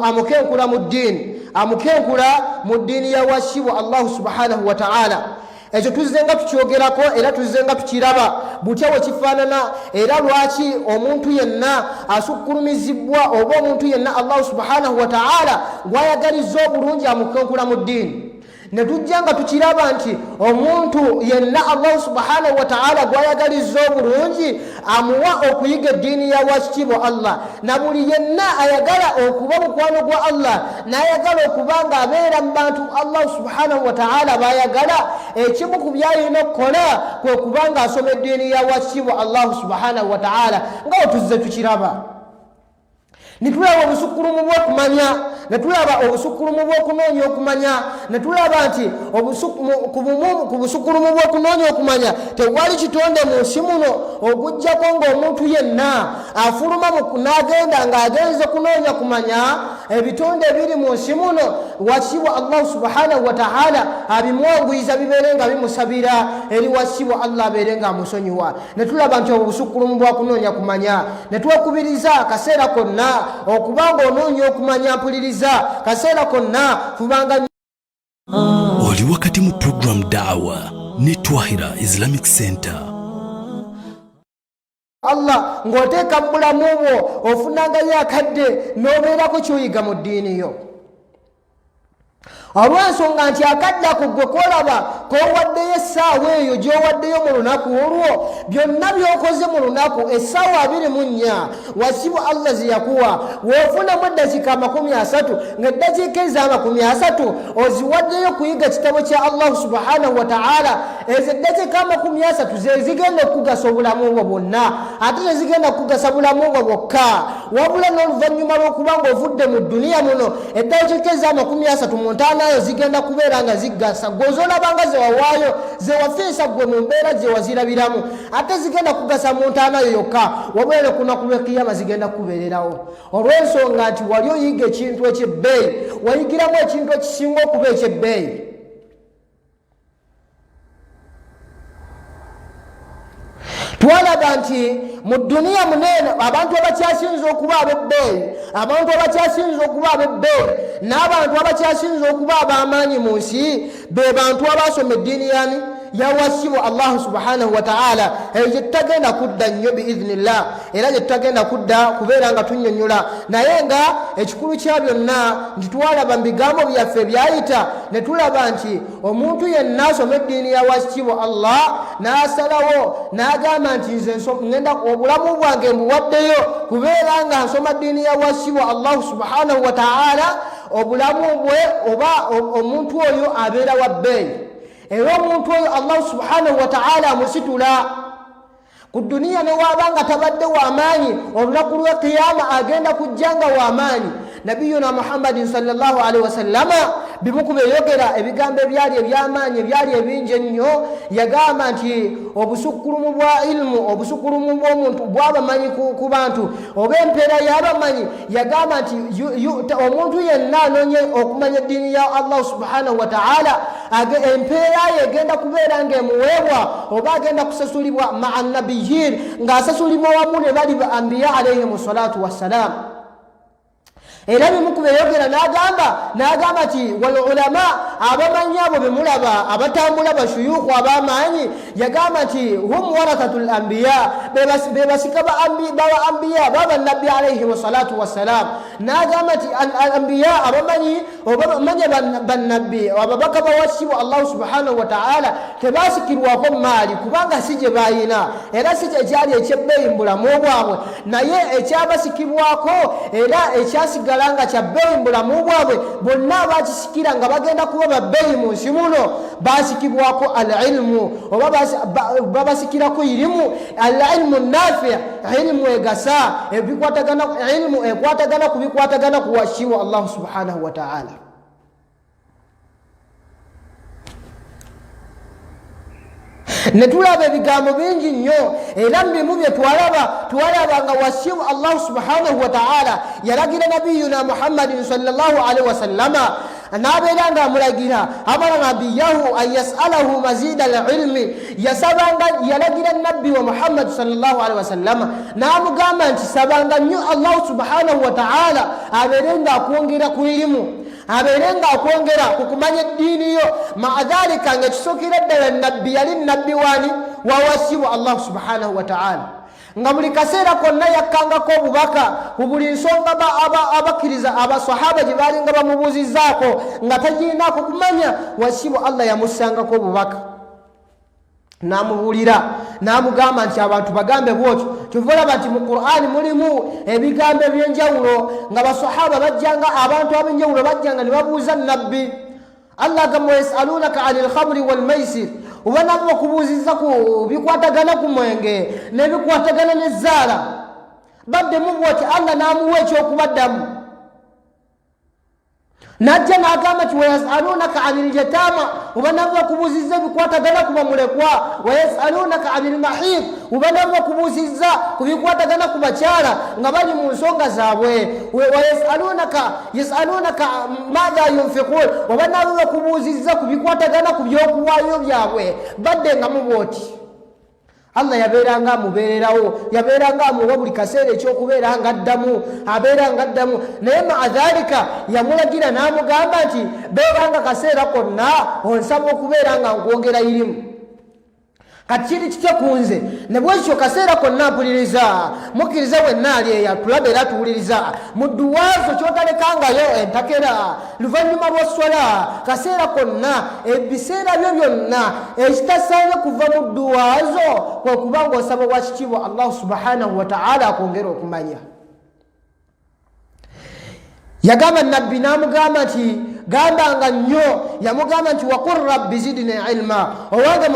amukenkula mu ddiini amukenkula mu ddiini ya wasiibwa allah subhanahu wa ta'ala ekyo tuzze nga tukyogerako era tuzze nga tukiraba butya bwe kifaanana era lwaki omuntu yenna asukkulumizibwa oba omuntu yenna allahu subhanahu wa ta'ala gwayagaliza obulungi amukenkula mu ddiini ne tujja nga tukiraba nti omuntu yenna allahu subhanahu wa ta'ala gwayagaliza obulungi amuwa okuyiga eddiini ya wakitiibwa allah na buli yenna ayagala okuba mukwano gwa allah n'ayagala okuba nga abeera mu bantu allahu subhanahu wa ta'ala bayagala ekimu ku byalina okukola kwe kuba nga asoma eddiini ya wakitiibwa allahu subhanahu wa ta'ala nga wetuzze tukiraba nitulaba obusukkulumu bw'okumanya netulaba obusukkulumu bw'okunoonya okumanya netulaba nti ku busukkulumu bw'okunoonya okumanya tewali kitonde mu nsi muno okuggyako ng'omuntu yenna afuluma n'agenda ng'agenze kunoonya kumanya ebitonde ebiri mu nsi muno wasiibwa allahu subhanahu wa ta'ala abimwanguyiza bibeere nga bimusabira eri wasiibwa allah abeere nga amusonyiwa netulaba nti obusukkulumu bwakunoonya kumanya netwekubiriza akaseera konna okubanga onoonya okumanya mpuliriza kaseera konna fubanga oli wakati mu program dawa ne Twahira Islamic Center allah ng'oteeka mu bulamu bwo ofunangayo akadde n'obeerako kyoyiga mu ddiini yo olw'ensonga nti akadde ako gwe kolaba kowaddeyo essaawa eyo gy'owaddeyo mu lunaku olwo byonna by'okoze mu lunaku essaawa 24 wasibu Allah ze yakuwa woofunamu eddakiika 30 ng'eddakiika eza 30 oziwaddeyo kuyiga kitabo kya Allah subhanahu wa ta'ala ezo eddakiika 30 ze zigenda okugasa obulamu bwo bwonna ate tezigenda kugasa bulamu bwo bwokka wabula n'oluvannyuma lw'okuba ng'ovudde mu duniya muno eddakiika eza 30 mu ntaana yo zigenda kubeera nga zigasa gozolabanga ze wawaayo ze wafiisa gwe mu mbeera gye wazirabiramu ate zigenda kugasa mu ntaana yo yokka wabula ne kunaku lw'ekiyama zigenda kubeererawo olw'ensonga nti wali oyiga ekintu ekyebbeeyi wayigiramu ekintu ekisinga okuba ekyebbeeyi twalaba nti mu duniya munene abantu abakyasinza okuba ab'ebbeeyi abantu abakyasinza okuba ab'ebbeeyi n'abantu abakyasinza okuba ab'amaanyi mu nsi be bantu abasoma eddiini yani yawasibu Allah subhanahu wa ta'ala ejo tutagenda kudda nnyo biidhnillah era gye tutagenda kudda kubeera nga tunnyonnyola naye nga ekikulu kya byonna nti twalaba mu bigambo byaffe byayita ne tulaba nti omuntu yenna asoma eddiini yawasibu Allah n'asalawo n'agamba nti nze ngenda obulamu bwange mbuwaddeyo kubeera nga nsoma ddiini yawasibu Allah subhanahu wa ta'ala obulamu bwe oba omuntu oyo abeera wa bbeeyi era omuntu oyo Allah subhanahu wa ta'ala amusitula ku duniya ne wabanga tabadde w'amaanyi olunaku lw'ekiyama agenda kujjanga w'amaanyi nabiyuna Muhammadin sallallahu alaihi wasallama bimu ku beyogera ebigambo ebyali eby'amaanyi ebyali ebingi ennyo yagamba nti obusukkulumu bwa ilmu obusukkulumu bw'omuntu bw'abamanyi ku bantu oba empeera y'abamanyi yagamba nti omuntu yenna anonye okumanya eddiini ya Allah subhanahu wa ta'ala empeera ye egenda kubeera ng'emuweebwa oba agenda kusasulibwa ma'a nabiyyin ng'asasulibwa wamu ne bali ba anbiya alayhimu salatu wassalam era bimu ku beyogera n'agamba nti wal ulama abamanyi abo bemulaba abatambula bashuyukhu ab'amaanyi yagamba nti hum warathatul anbiya bebasika ba anbiya baba nabbi alayhimu salatu wassalam n'agamba nti anbiya abamanyi obamanyi bannabbi ababaka bawasibu Allah subhanahu wa ta'ala tebasikirwako maali kubanga si gye bayina era si kye kyali ekyebbeeyi mu bulamu bwabwe naye ekyabasikibwako era ekyasigala nga kya bbeeyi mu bulamu bwabwe bonna abakisikira nga bagenda kuba babbeeyi mu nsi muno basikibwako al-ilmu oba babasikirako irimu al-ilmu nafi' ilmu egasa ilmu ekwatagana ku bikwatagana ku washiwa Allah subhanahu wa ta'ala netulaba ebigambo bingi nnyo era mubimu bye twalaba nga wasibu Allah subhanahu wa ta'ala yalagira nabiyuna Muhammadin sallallahu alaihi wasallama n'abeera nga amulagira amara nabiyahu an yasalahu mazida al-ilmi yalagira nabbi wa Muhammad sallallahu alaihi wasallama n'amugamba nti sabanga nnyo Allah subhanahu wa ta'ala abeere nga akwongera ku ilimu abeere nga akwongera ku kumanya eddiini yo maadhalika ng'ekisookera ddala nabbi yali nabbi wani wawasibu Allah subhanahu wa ta'ala nga buli kaseera konna yakkangako obubaka ku buli nsonga abakkiriza abasahaba gye baalinga bamubuuzizzaako nga tagiinaako kumanya wasibu Allah yamussangako obubaka n'amubuulira n'amugamba nti abantu bagambe bwotyo kyova olaba nti mu Qur'ani mulimu ebigambo eby'enjawulo nga basahaba bajjanga abantu ab'enjawulo bajjanga ne babuuza nabbi Allah agamba yasalunaka anil khamri wal maisir oba nabo bakubuuzizza ku bikwatagana ku mwenge n'ebikwatagana n'ezzaala baddemu bwoti Allah n'amuwa ekyokubaddamu najja n'agamba nti wayasalunaka anil yatama oba nabo bakubuuzizza ebikwatagana ku bamulekwa wayasalunaka anil mahid oba nabo bakubuuzizza ku bikwatagana ku bakyala nga bali mu nsonga zaabwe yasalunaka madha yunfiqun oba nabo bakubuuzizza ku bikwatagana ku byokuwaayo byabwe badde nga mubwoti Allah yabeeranga amubeererawo yabeeranga amuwa buli kaseera ekyokubeera nga addamu abeera nga addamu naye maadhalika yamulagira n'amugamba nti beeranga kaseera konna onsaba okubeera nga nkwongera irimu kati kiri kitya kunze ne bwekyo kaseera konna mpuliriza mukkiriza wenna ali eyo tulabe era tuwuliriza mu dduwaazo ky'otalekangayo entakera luvannyuma lwa swala kaseera konna ebiseera byo byonna ekitasaanye kuva mu dduwaazo kwe kuba ng'osaba wa kitiibwa allahu subhanahu wa ta'ala akwongera okumanya. Yagamba nabbi n'amugamba nti gambanga nnyo, yamugamba nti waqul rabbi zidni ilma, owange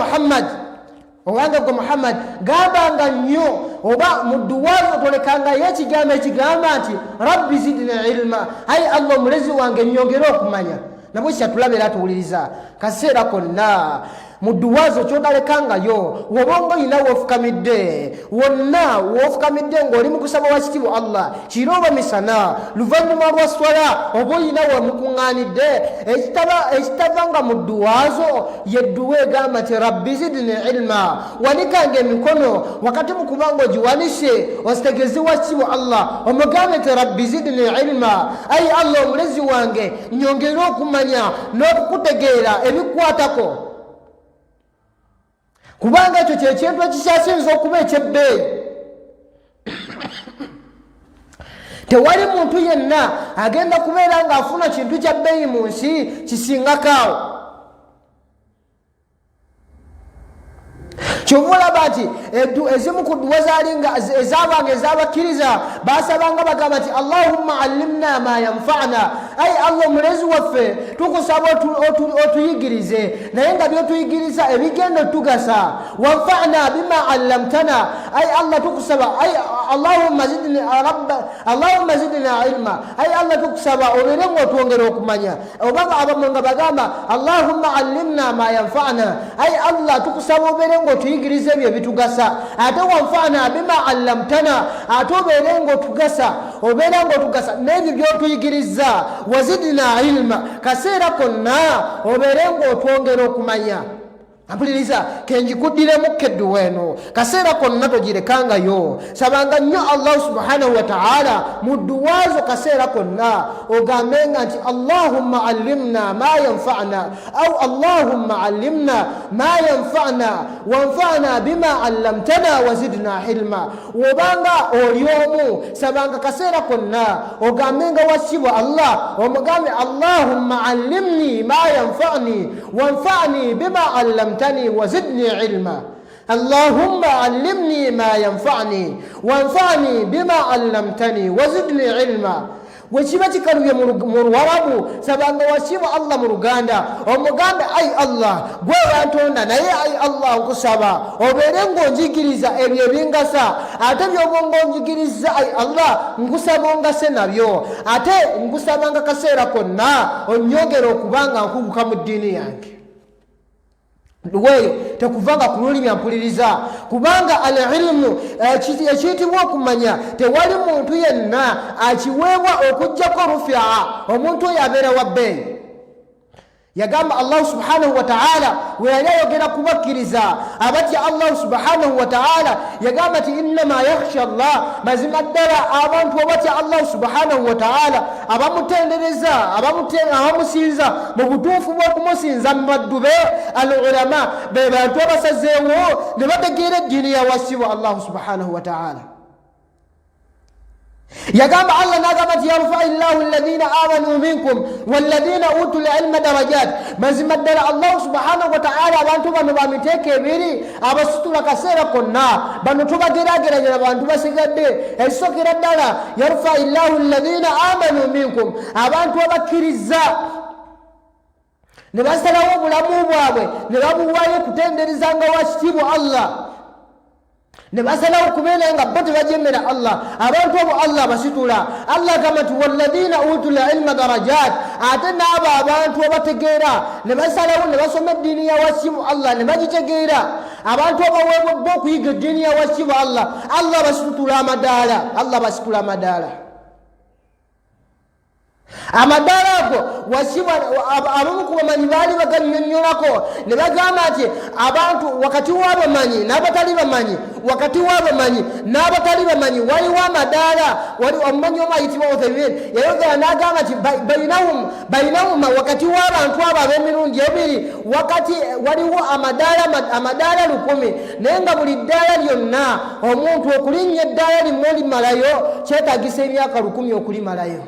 gwe Muhammad gambanga nnyo oba mu dduwaazo tolekangayo ekigambo ekigamba nti rabbi zidni ilma, ayi Allah omulezi wange nnyongere okumanya. Nabwe kyatulaba era tuwuliriza kaseera konna mu dduwaazo ky'otalekangayo woba ng'olina w'ofukamidde wonna w'ofukamidde ng'oli mu kusaba wa kitiibwa Allah kiro oba misana luvannyuma lwa swala oba olina wemukuŋŋaanidde ekitavanga mu dduwaazo yedduwa egamba nti rabbi zidni ilma, wanikanga emikono wakati mu kubanga ogiwanise ozitegeeze wa kitiibwa Allah omugambe nti rabbi zidni ilma, ayi Allah omulezi wange nnyongere okumanya n'okukutegeera ebikwatako, kubanga ekyo kyekintu ekikyasinza okuba ekyebbeeyi. Tewali muntu yenna agenda kubeera ng'afuna kintu kya bbeeyi mu nsi kisingakaawo. Kyova olaba nti ezimu ku dduwa ezaabanga ez'abakkiriza baasabanga bagamba nti allahumma allimna ma yanfa'na, ayi Allah omulezi waffe tukusaba otuyigirize naye nga byotuyigiriza ebigenda otugasa, wanfa'na bima allamtana, ayi Allah tukusaba, ayi allahumma zidna ilma, ayi Allah tukusaba obeere ng'otwongera okumanya. Oba abamu nga bagamba allahumma allimna ma yanfa'na, ayi Allah tukusaba obeere ng'otuyigiriza ebyo ebitugasa, ate wanfa'na bima allamtana, ate obeere ng'otugasa n'ebyo by'otuyigiriza, wazidna ilma, kaseera konna obeere ng'otwongera okumanya. Ampuliriza kenjikuddiremu keddu weno kaseera konna togirekangayo, sabanga nnyo Allah subhanahu wa ta'ala mu dduwaazo kaseera konna ogambenga nti allahumma allimna ma yanfa'na au allahumma allimna ma yanfa'na wanfa'na bima allamtana wazidna ilma. Wobanga oli omu sabanga kaseera konna ogambenga wasibwa Allah omugambe allahumma allimni ma yanfa'ni wanfa'ni bima allamtana وزدني علما. اللهم علمني ما ينفعني وانفعني بما علمتني وزدني علما. Wekiba kikaluye mu Luwarabu sabanga wasibwa Allah mu Luganda omugambe ayi Allah gwe wantonda naye ayi Allah nkusaba obeere ng'onjigiriza ebyo ebingasa, ate by'oba ng'onjigiriza ayi Allah nkusaba ongase nabyo, ate nkusabanga kaseera konna onnyongere okubanga nkuguka mu ddiini yange. Weyo tekuvanga ku lulimi mpuliriza, kubanga al-ilmu ekiyitibwa okumanya tewali muntu yenna akiweebwa okuggyako rufia, omuntu oyo abeera wa bbeeyi. Yagamba Allah subhanahu wa ta'ala we yali ayogera kubakkiriza abatya Allah subhanahu wa ta'ala, yagamba nti innama yakhsha Allah, mazima ddala abantu abatya Allah subhanahu wa ta'ala abamutendereza abamusinza mu butuufu bw'okumusinza mu baddu be al-ulama, be bantu abasazeewo ne bategeera eddiini yawasibwa Allah subhanahu wa ta'ala. Yagamba Allah n'agamba nti yarfa illahu alladhina amanu minkum walladhina utul ilma darajat, mazima ddala Allah subhanahu wa ta'ala abantu bano bamiteeka ebiri abasitula kaseera konna, bano tubageraageranya abantu basigadde ekisokera ddala yarfa illahu alladhina amanu minkum, abantu abakkiriza ne basalawo obulamu bwabwe ne babuwaayo kutenderezanga wa kitiibwa Allah, ne basalawo kubeera nga bo tebajemera Allah, abantu abo Allah basitula. Allah agamba nti walladhina utul ilma darajat, ate n'abo abantu abategeera ne basalawo ne basoma eddiini ya wasibu Allah ne bagitegeera, abantu abaweebwa bo okuyiga eddiini ya wasibu Allah, Allah basitula amadaala, Allah basitula amadaala. Amadaala ago wasiba abamu ku bamanyi baali baganyonyolako ne bagamba nti abantu wakati w'abamanyi n'abatali bamanyi, wakati w'abamanyi n'abatali bamanyi waliwo amadaala. Wali omumanyi omu ayitibwa Uthaymin yayogera n'agamba nti bayinahuma wakati w'abantu abo ab'emirundi ebiri wakati waliwo amadaala 1,000 naye nga buli ddaala lyonna omuntu okulinnya eddaala limu olimalayo kyetaagisa emyaka 1,000 okulimalayo.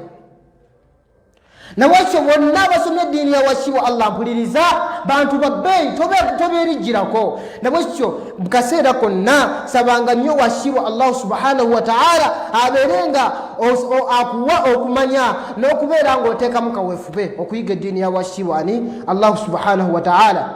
Nawekyo bonna abasomye eddiini ya wasibu Allah mpuliriza bantu babbeeyi tobeerijjirako. Nawekyo mu kaseera konna sabanga nnyo wasibu Allah subhanahu wa ta'ala abeerenga akuwa okumanya n'okubeera ng'oteekamu kaweefube okuyiga eddiini ya wasibu ani Allah subhanahu wa ta'ala.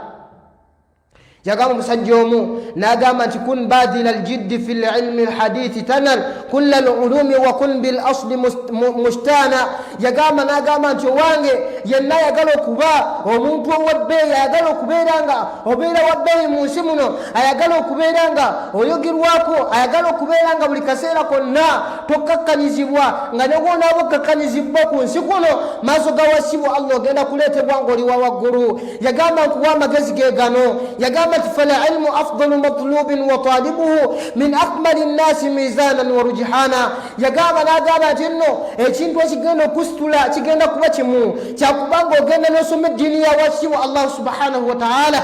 Yagamba musajja omu n'agamba nti kun badila aljiddi fi lilmi alhadithi tanal kulla alulumi wa kun bil asli mushtana. Yagamba n'agamba nti owange yenna ayagala okuba omuntu ow'ebbeeyi, ayagala okubeera nga obeera wabbeeyi mu nsi muno, ayagala okubeera nga oyogerwako, ayagala okubeera nga buli kaseera konna tokkakkanyizibwa nga ne bw'onaaba okkakkanyizibwa ku nsi kuno maaso ga wasibu Allah ogenda kuleetebwa ng'oli wa waggulu. Yagamba nkuwa amagezi ge gano. Yagamba فالعلم أفضل مطلوب وطالبه من أكمل الناس ميزانا ورجحانا. يقام ناقام جنو ekintu ekigenda okusitula kigenda kuba kimu kyakubanga ogenda n'osoma eddiini ya wasibu Allah subhanahu wa ta'ala,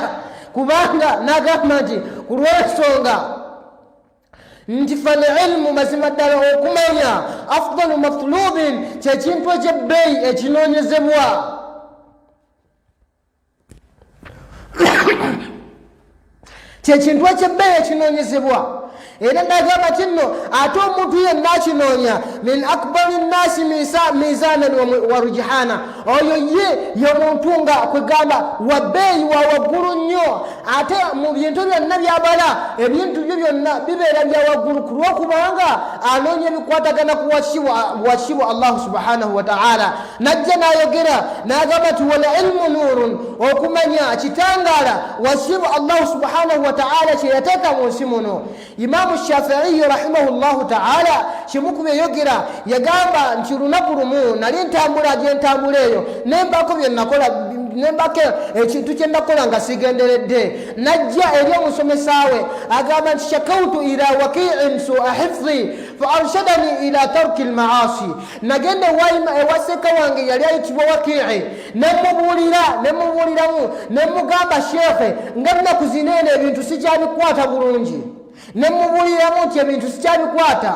kubanga n'agamba nti ku lw'ensonga nti falilmu mazima ddala okumanya afdalu matlubin kyekintu ekyebbeeyi ekinoonyezebwa. Kyekintu ekyebbeeyi ekinoonyezebwa. Era ndagamba kino ate omuntu yenna akinoonya min akbari nnasi mizanan wa rujhana, oyo ye muntu nga kwegamba wabbeeyi wa waggulu nnyo. Ate mu bintu byonna byabala ebintu byo byonna bibeera bya waggulu ku lw'okubanga anoonya ebikwatagana ku wasibu Allah subhanahu wa ta'ala. Najja n'ayogera n'agamba nti wal ilmu nurun, okumanya kitangaala wasibu Allah subhanahu wa ta'ala kye yateeka mu nsi muno. Imamu Shafi'i rahimahullahu ta'ala kimu yogera yagamba nti lunaku lumu nali ntambula gye ntambula eyo nembako bye nakola nembako ekintu kye nakola nga sigenderedde. Najja eri omusomesa we agamba nti shakautu ila waki'in su'a hifzi fa arshadani ila tarki al-ma'asi. Nagende ewaseka wange yali ayitibwa Waki'i nemubuliramu nemugamba shekhe nga nnaku zinene ebintu sikyabikwata bulungi, nemubuliramu nti ebintu sikyabikwata.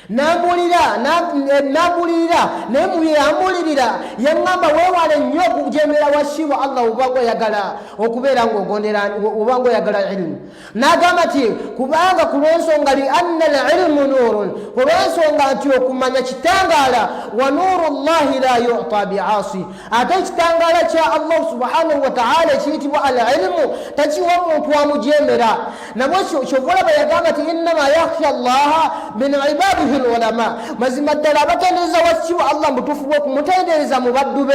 Nambulira naye muyambulirira yaŋŋamba weewale nnyo okujemera wasibu Allah obanga oyagala okubeera ng'obanga oyagala ilmu. N'agamba nti kubanga ku lw'ensonga li anna al-ilmu nurun, ku lw'ensonga nti okumanya kitangaala, wa nuru llahi la yu'ta bi'asi, ate ekitangaala kya Allah subhanahu wa ta'ala ekiyitibwa al-ilmu takiwa muntu amujemera. Namwe ky'olaba yagamba nti innama yakhsha Allaha min ibadihi ulama, mazima ddala abatendereza wasibu Allah mutuufu bw'okumutendereza mu baddu be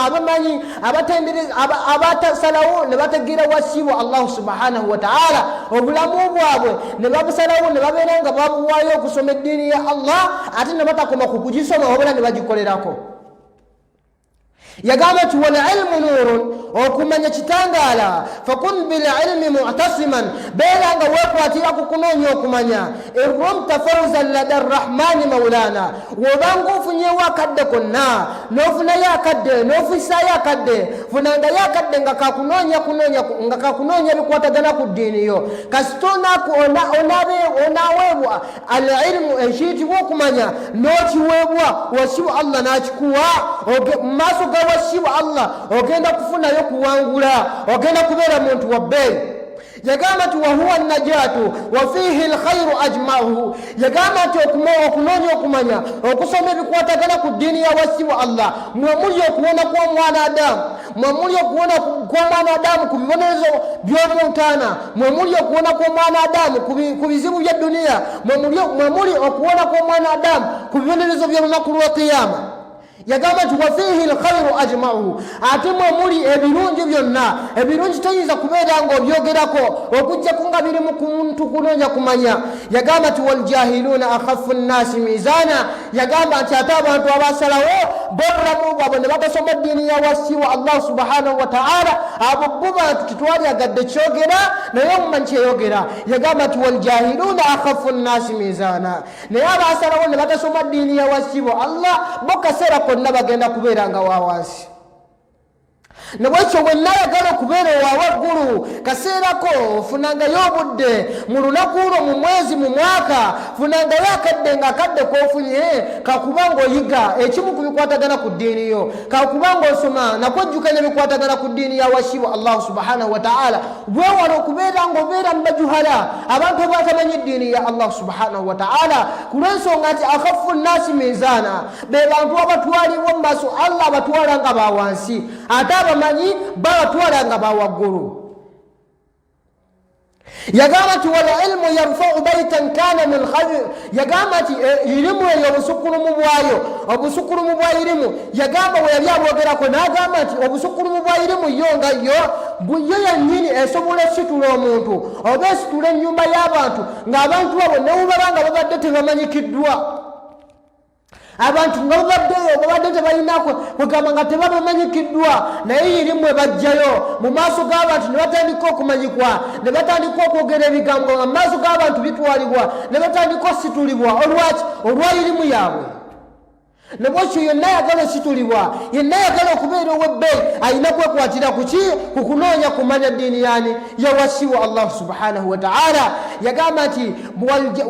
abamanyi abatasalawo ne bategeera wasibu Allah subhanahu wa ta'ala obulamu bwabwe ne babusalawo ne babeera nga babuwaayo okusoma eddiini ya Allah ate ne batakoma ku kugisoma wabula ne bagikolerako. Yagamba nti wal ilmu nurun, okumanya kitangaala. Fakun bil ilmi mu'tasiman, beera nga weekwatira ku kunoonya okumanya. Irrumta fawzan lada arrahmani maulana, wobanga ofunyewo akadde konna n'ofunayo akadde n'ofisaayo akadde, funangayo akadde nga kakunoonya bikwatagana ku ddiini yo. Kasita onaweebwa al ilmu ekiyitibwa okumanya n'okiweebwa wasibu Allah n'akikuwa mu maaso ga wasibu Allah ogenda kufunayo kuwangula, ogenda kubeera muntu wabbeeyi. Yagamba nti wahuwa najatu wa fihi alkhairu ajma'uhu. Yagamba nti okunoonya okumanya okusoma ebikwatagana ku ddiini ya wasibu Allah mwe muli okuwona kw'omwana Adamu, mwe muli okuwona kw'omwana Adamu ku bibonerezo by'omuntana, mwe muli okuwona kw'omwana Adamu ku bizibu bya duniya, mwe muli okuwona kw'omwana Adamu ku bibonerezo by'olunaku lwa Qiyama. yagamba nti wa fiihi alkhairu ajma'uhu, ate muli ebirungi byonna. Ebirungi toyinza kubeera ng'obyogerako okuggyako nga biri mu muntu kunoonya kumanya. Yagamba nti waljahiluuna akhafu nnaasi mizaana, yagamba nti ate abantu abasalawo b'obulamu bwabwe ne batasoma ddiini ya wasiwa Allah subhanahu wa ta'ala, abo bo bantu titwalyagadde kyogera naye omumanyi kyeyogera. Yagamba nti waljahiluuna akhafu nnaasi mizaana, naye abasalawo ne batasoma ddiini ya wasiwa Allah bo kaseera konna bagenda kubeera nga wawansi. Nebwekyo bwe nayagala okubeera owa waggulu kaseerako funangayo obudde mu lunaku olwo, mu mwezi, mu mwaka, funangayo akadde nga akadde k'ofunye kakuba ng'oyiga ekimu ku bikwatagana ku ddiini yo, kakuba ng'osoma nakwejjukanya bikwatagana ku ddiini ya wasiwa Allah subhanahu wa ta'ala. Bwewala okubeera ng'obeera mu bajuhala, abantu abatamanyi ddiini ya Allah subhanahu wa ta'ala, ku lw'ensonga nti akhafu nnaasi mizaana, be bantu abatwalibwa mu maaso Allah abatwala nga bawansi, ate abamanyi babatwala nga bawaggulu. Yagamba nti wal ilmu yarfa'u baytan kana min khayr, yagamba nti ilimu eyo obusukulumu bwayo, obusukulumu bwa ilimu, yagamba bwe yali abwogerako n'agamba nti obusukulumu bwa ilimu yo nga yo yennyini esobola esitula omuntu oba esitula ennyumba y'abantu ng'abantu abo ne bwebaba nga babadde tebamanyikiddwa. Abantu nga babadde tebalinako kugamba nga tebabamanyikiddwa, naye irimu ebajjayo mu maaso g'abantu ne batandika okumanyikwa, ne batandika okwogera ebigambo nga mu maaso g'abantu bitwalibwa, ne batandika ositulibwa. Olwaki? Olwa irimu yaabwe. Nebwekyo yenna ayagala ositulibwa, yenna ayagala okubeera ow'ebbeeyi alina kwekwatira kuki? Ku kunoonya kumanya ddiini yani yawasiwa Allah subhanahu wa ta'ala. Yagamba nti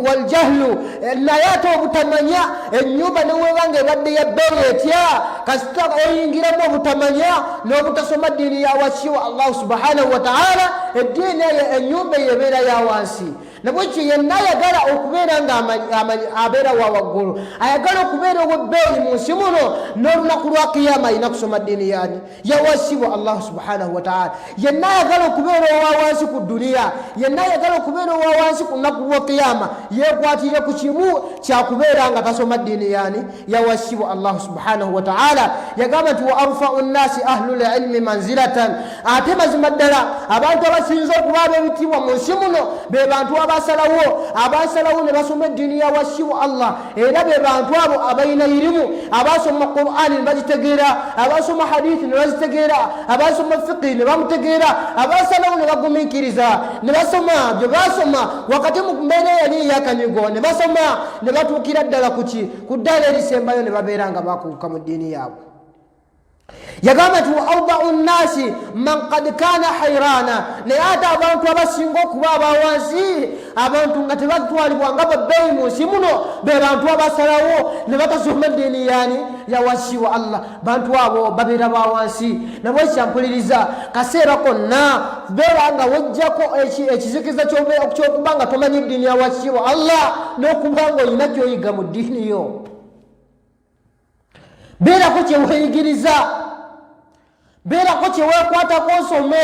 waljahlu, naye ate obutamanya ennyumba newebanga ebadde yabbeeyi etya kasita eyingiramu obutamanya n'obutasoma ddiini yawasiwa Allah subhanahu wa ta'ala, eddiini ennyumba eyo ebeera ya wansi. Nebwekyo yenna ayagala okubeera nga abeera wa waggulu, ayagala okubeera ow'ebbeeyi mu nsi muno, n'olunaku lwa kiyama alina kusoma ddiini yani yawasibwa Allah subhanahu wa ta'ala. Yenna ayagala okubeera owa wansi ku duniya, yenna ayagala okubeera owa wansi ku lunaku lwa kiyama, yeekwatire ku kimu kyakubeera nga tasoma ddiini yani yawasibwa Allah subhanahu wa ta'ala. Yagamba nti wa arfa'u nnaasi ahlul ilmi manzilatan, ate mazima ddala abantu abasinza okuba ab'ebitiibwa mu nsi muno be bantu abasalawo ne basoma eddiini ya wasiwa Allah, era be bantu abo abalina irimu, abasoma Qur'ani ne bagitegeera, abasoma hadithi ne bazitegeera, abasoma fiqhi ne bamutegeera, abasalawo ne bagumiikiriza ne basoma bye basoma wakati mu mbeera yali eyakanyigo, ne basoma ne batuukira ddala kuki? Ku ddaala erisembayo ne babeera nga bakuuka mu ddiini yaabwe. Yagamba nti awda'u nnaasi man qad kana hayrana, naye ate abantu abasinga okuba abawansi, abantu nga tebatwalibwa nga babbeeyi mu nsi muno, be bantu abasalawo ne batasoma ddiini yani yawasiwa Allah. Bantu abo babeera bawansi. Nabwekyampuliriza kaseera konna beera nga wejjako ekizikiza ky'okuba nga tomanyi ddiini yawasiwa Allah n'okuba nga olina ky'oyiga mu ddiini yo. Beerako kyeweyigiriza, beerako kyeweekwatako osome.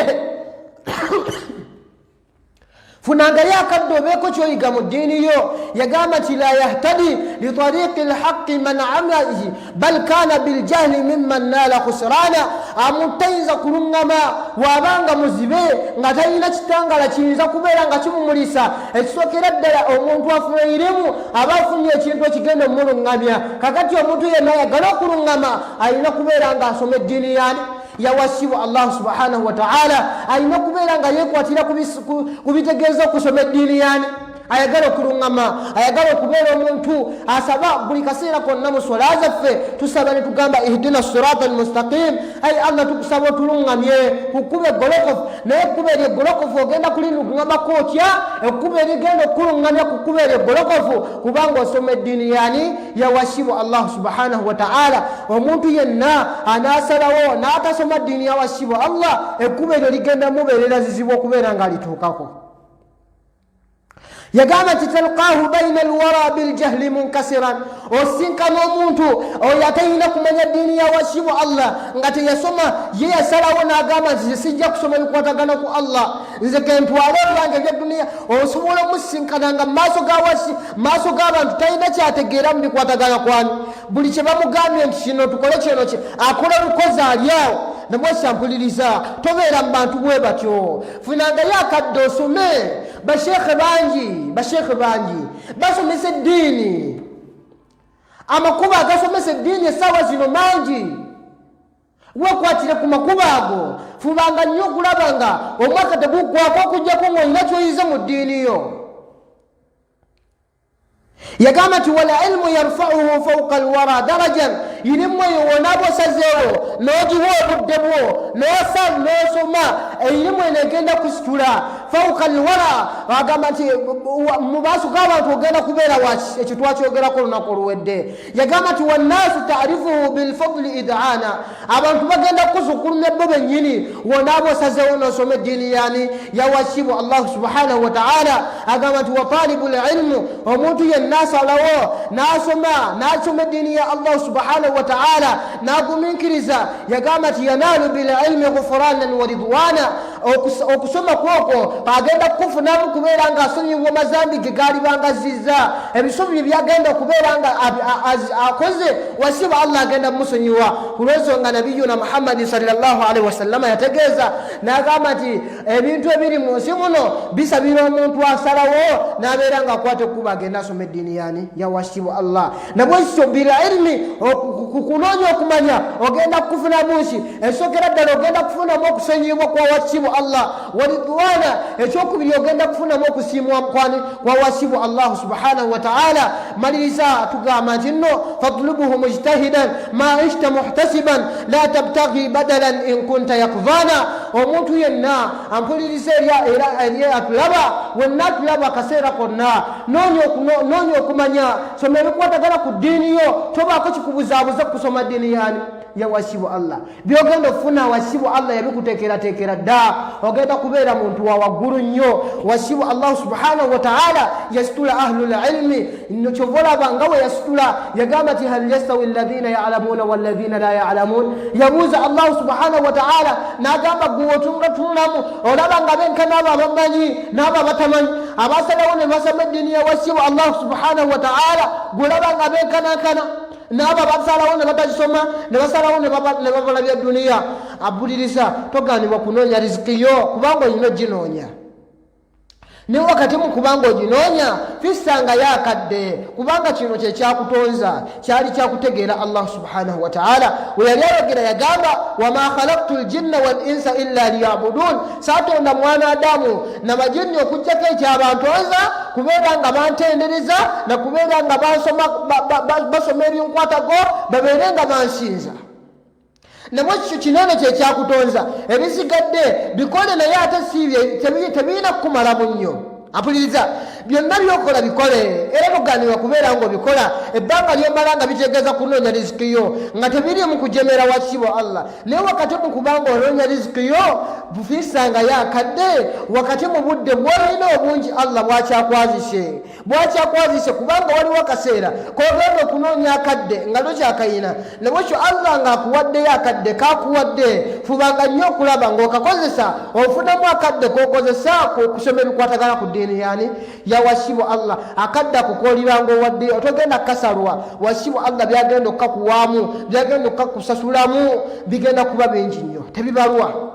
Funangayo akadde obeeko kyoyiga mu ddiini yo. Yagamba nti la yahtadi li tariqi lhaqi man amaihi bal kana biljahli mimman naala khusrana. Amutayinza kuluŋŋama wabanga muzibe nga talina kitangala kiyinza kubeera nga kimumulisa. Ekisookera ddala omuntu afuna irimu aba afunye ekintu ekigenda omuluŋŋamya. Kakati omuntu yenna ayagala okuluŋŋama alina kubeera nga asoma eddiini yani yawasiwa Allah subhanahu wa ta'ala, alina kubeera nga yeekwatira kubitegeeza okusoma eddiini yani ayagala okuluŋŋama, ayagala okubeera omuntu asaba buli kaseera konna mu swala zaffe tusaba ne tugamba ihdina sirata almustaqim, ay Allah tukusaba otuluŋŋamye ku kkubo eggolokofu. Naye ekkubo eryo eggolokofu ogenda kuliŋŋamako otya? Ekkubo erigenda okuluŋŋamya ku kkubo eryo eggolokofu kubanga osoma eddiini yani yawasiwa Allah subhanahu wa ta'ala. Omuntu yenna anaasalawo n'atasoma ddiini yawasiwa Allah, ekkubo eryo ligenda mubeerera zizibu okubeera nga alituukako. yagamba nti talqaahu baina alwara biljahli munkasiran, osinkana omuntu oyo atalina kumanya ddiini ya wasibu Allah nga teyasoma, ye yasalawo n'agamba nti sijja kusoma bikwatagana ku Allah, nze kentwale ebyange ebyedduniya. Osobola omusinkana nga maaso g'abantu talina kyategeera mu bikwatagana kwani, buli kye bamugambye nti kino tukole kino akola lukozi alyawo. Nabwekyampuliriza tobeera mu bantu bwe batyo, funangayo akadde osome. Bashekhe bangi basomesa eddiini, amakubo agasomesa eddiini essaawa zino mangi. Wekwatire ku makubo ago, fubanga nnyo okulaba nga omwaka teguggwako okuggyako ng'olina kyoyize mu ddiini yo. yagamba nti wal ilmu yarfa'uhu fawqa alwara darajan, ilimu eyo wonaba osazeewo n'ogiwa obudde bwo n'osoma, ilimu eno egenda kusitula fawqa alwara. Agamba nti mu maaso g'abantu ogenda kubeera waki, ekyo twakyogerako olunaku oluwedde. Yagamba nti wannaasu ta'rifuhu bilfadli id'ana, abantu bagenda kuzukulumya bo bennyini wonaba osazeewo n'osoma eddiini yani ya wasibu Allah subhanahu wa ta'ala. Agamba nti wa talibul ilmu, omuntu yenna asalawo n'asoma eddiini ya Allah subhanahu wa ta'ala n'agumiikiriza, yagamba nti yanalu bil ilmi ghufranan wa ridwana, okusoma kwokwo agenda kukufunamu kubeera nga asonyibwa mazambi ge gaali bangazizza, ebisubi bye byagenda okubeera nga akoze wasiba Allah agenda musonyiwa. Kulwensonga nabiyuna Muhammadi sallallahu alaihi wasallama yategeeza n'agamba nti ebintu ebiri mu nsi muno bisabira omuntu asalawo n'abeera nga akwata okuba agenda asoma eddiini yani ya wasibu Allah. Nabwekityo bila ilmi, kukunoonya okumanya ogenda kukufunamu nsi, esokera ddala ogenda kufunamu okusonyibwa kwa wasibu Allah, waridwana ekyokubiri ogenda kufunamu okusiimwa kwa wasibu Allah subhanahu wa ta'ala. Maliriza tugamba nti nno fatlubuhu mujtahidan ma ishta muhtasiban la tabtaghi badalan in kunta yakdhana. Omuntu yenna ampuliriza era atulaba, wenna atulaba akaseera konna noonya okumanya, soma ebikwatagana ku ddiini yo, tobaako kikubuzaabuza kusoma ddiini yani ya wasibu Allah. Byogenda okufuna wasibu Allah yabikuteekerateekera dda, ogenda kubeera muntu wa waggulu nnyo. Wasibu Allah subhanahu wa ta'ala yasitula ahlul ilmi, kyovolaba nga we yasitula. Yagamba nti hal yastawi alladhina ya'lamuna walladhina la ya'lamun, yabuuza Allah subhanahu wa ta'ala n'agamba gwe otunulamu olaba nga benkana abo abamanyi n'abo abatamanyi, abasalawo ne basoma eddiini ya wasibu Allah subhanahu wa ta'ala gulaba nga benkanankana n'abo basalawo ne batagisoma ne basalawo ne babala bya duniya. Abuliriza toganibwa kunoonya riziki yo kubanga olina oginoonya, ne wakati mu kubanga oginoonya fisanga yakadde, kubanga kino kye kyakutonza, kyali kyakutegeera Allah subhanahu wa ta'ala. We yali ayogera yagamba wama khalaqtu ljinna wal insa illa liyabudun, saatonda mwana Adamu n'amajinni okuggyako ekyabantonza kubeera nga bantendereza na kubeera nga basoma ebinkwatago babeere nga bansinza. Nabwekityo kinene kye kyakutonza, ebisigadde bikole naye ate siibye tebirina kukumalamu nnyo. Apuliriza, byonna byokola bikole, era tuganibwa kubeera ng'obikola ebbanga lyomala nga bitegeeza kunoonya riziki yo nga tebiri mu kujemera wasibu Allah. Naye wakati mu kubanga onoonya riziki yo bufiisanga yakadde, wakati mu budde bwolina obungi Allah bwakyakwazise kubanga waliwo akaseera kogenda okunoonya akadde nga tokyakayina. Nabwekyo Allah ng'akuwaddeyo akadde kakuwadde, fubanga nnyo okulaba ng'okakozesa ofunamu akadde k'okozesa kusoma ebikwatagana ku ddiini yani ya wasibu Allah. Akadde akukooliranga owadde otogenda kukasalwa, wasibu Allah byagenda okukakuwaamu, byagenda okukakusasulamu, bigenda kuba bingi nnyo, tebibalwa.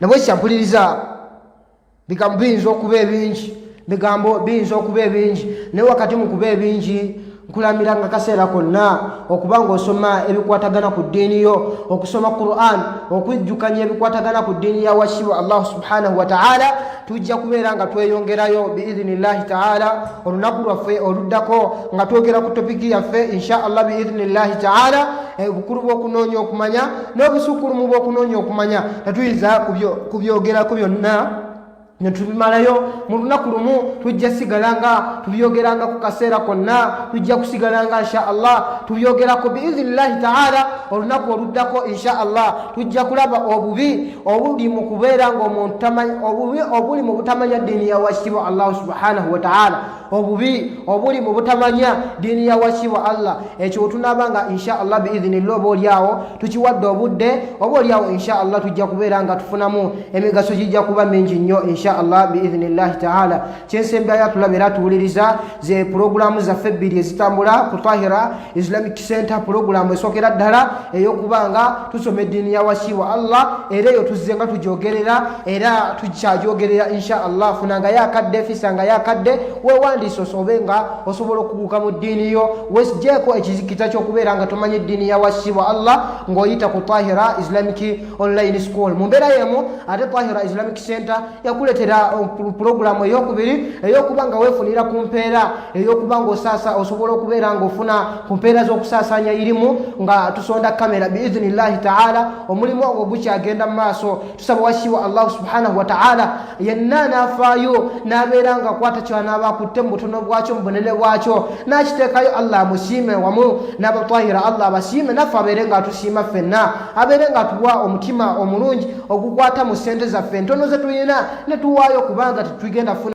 Nabwekyampuliriza bigambo biyinza okuba ebingi, naye wakati mu kuba ebingi nkulamiranga kaseera konna okuba ng'osoma ebikwatagana ku ddiini yo, okusoma Qur'an, okwijjukanya ebikwatagana ku ddiini ya wasibu Allah subhanahu wa ta'ala. Tujja kubeera nga tweyongerayo biidhnillahi ta'ala olunaku lwaffe oluddako nga twogera ku topiki yaffe insha Allah biidhnillahi ta'ala, obukulu bw'okunoonya okumanya n'obusukkulumu bw'okunoonya okumanya. Tetuyinza kubyogerako byonna netubimalayo mu lunaku lumu tujja sigalanga tubyogeranga ku kaseera konna tujja kusigalanga insha Allah tubyogerako biidhnillahi taala olunaku oluddako insha Allah tujja kulaba obubi obuli mu kubeera ng'omuntu tamanyi obubi obuli mu butamanya ddiini ya washiwa Allah subhanahu wa taala obubi obuli mu butamanya ddiini ya washiwa Allah ekyo tunabanga insha Allah biidhnillah oboolyawo tukiwadde obudde oboolyawo insha Allah tujja kubeera nga tufunamu emigaso gijja kuba mingi nnyo insha Allah biidhnillahi taala kyensembayo tulabira tuwuliriza ze programu zaffe bbiri ezitambula ku Tahira Islamic Center programu esokera ddala ey'okubanga tusoma eddiini ya washiwa Allah era eyo tuzze nga tugyogerera era tukyagyogerera insha Allah funanga yakadde fisanga yakadde wewandiise osobe nga osobola okubuuka mu ddiini yo wesigyeko ekizikita ky'okubeera nga tomanyi eddiini ya washiwa Allah ng'oyita ku Tahira Islamic Online School mu mbeera yemu ate Tahira Islamic Center yakuletera programu ey'okubiri ey'okuba nga weefunira ku mpeera ey'okuba nga osobola okubeera ng'ofuna ku mpeera z'okusaasanya irimu nga tusonda kamera biidhnillahi taala omulimu ogwo gukyagenda mu maaso tusaba washiwa Allah subhanahu wa taala yenna n'afaayo n'abeera nga akwata kyanaaba akutte mu butono bwakyo mu bunene bwakyo n'akiteekayo Allah amusiime wamu n'abatahira Allah abasiime naffe abeere nga atusiima ffenna abeere nga atuwa omutima omulungi ogukwata mu ssente zaffe entono ze tulina ne tuwaayo kubanga tetugenda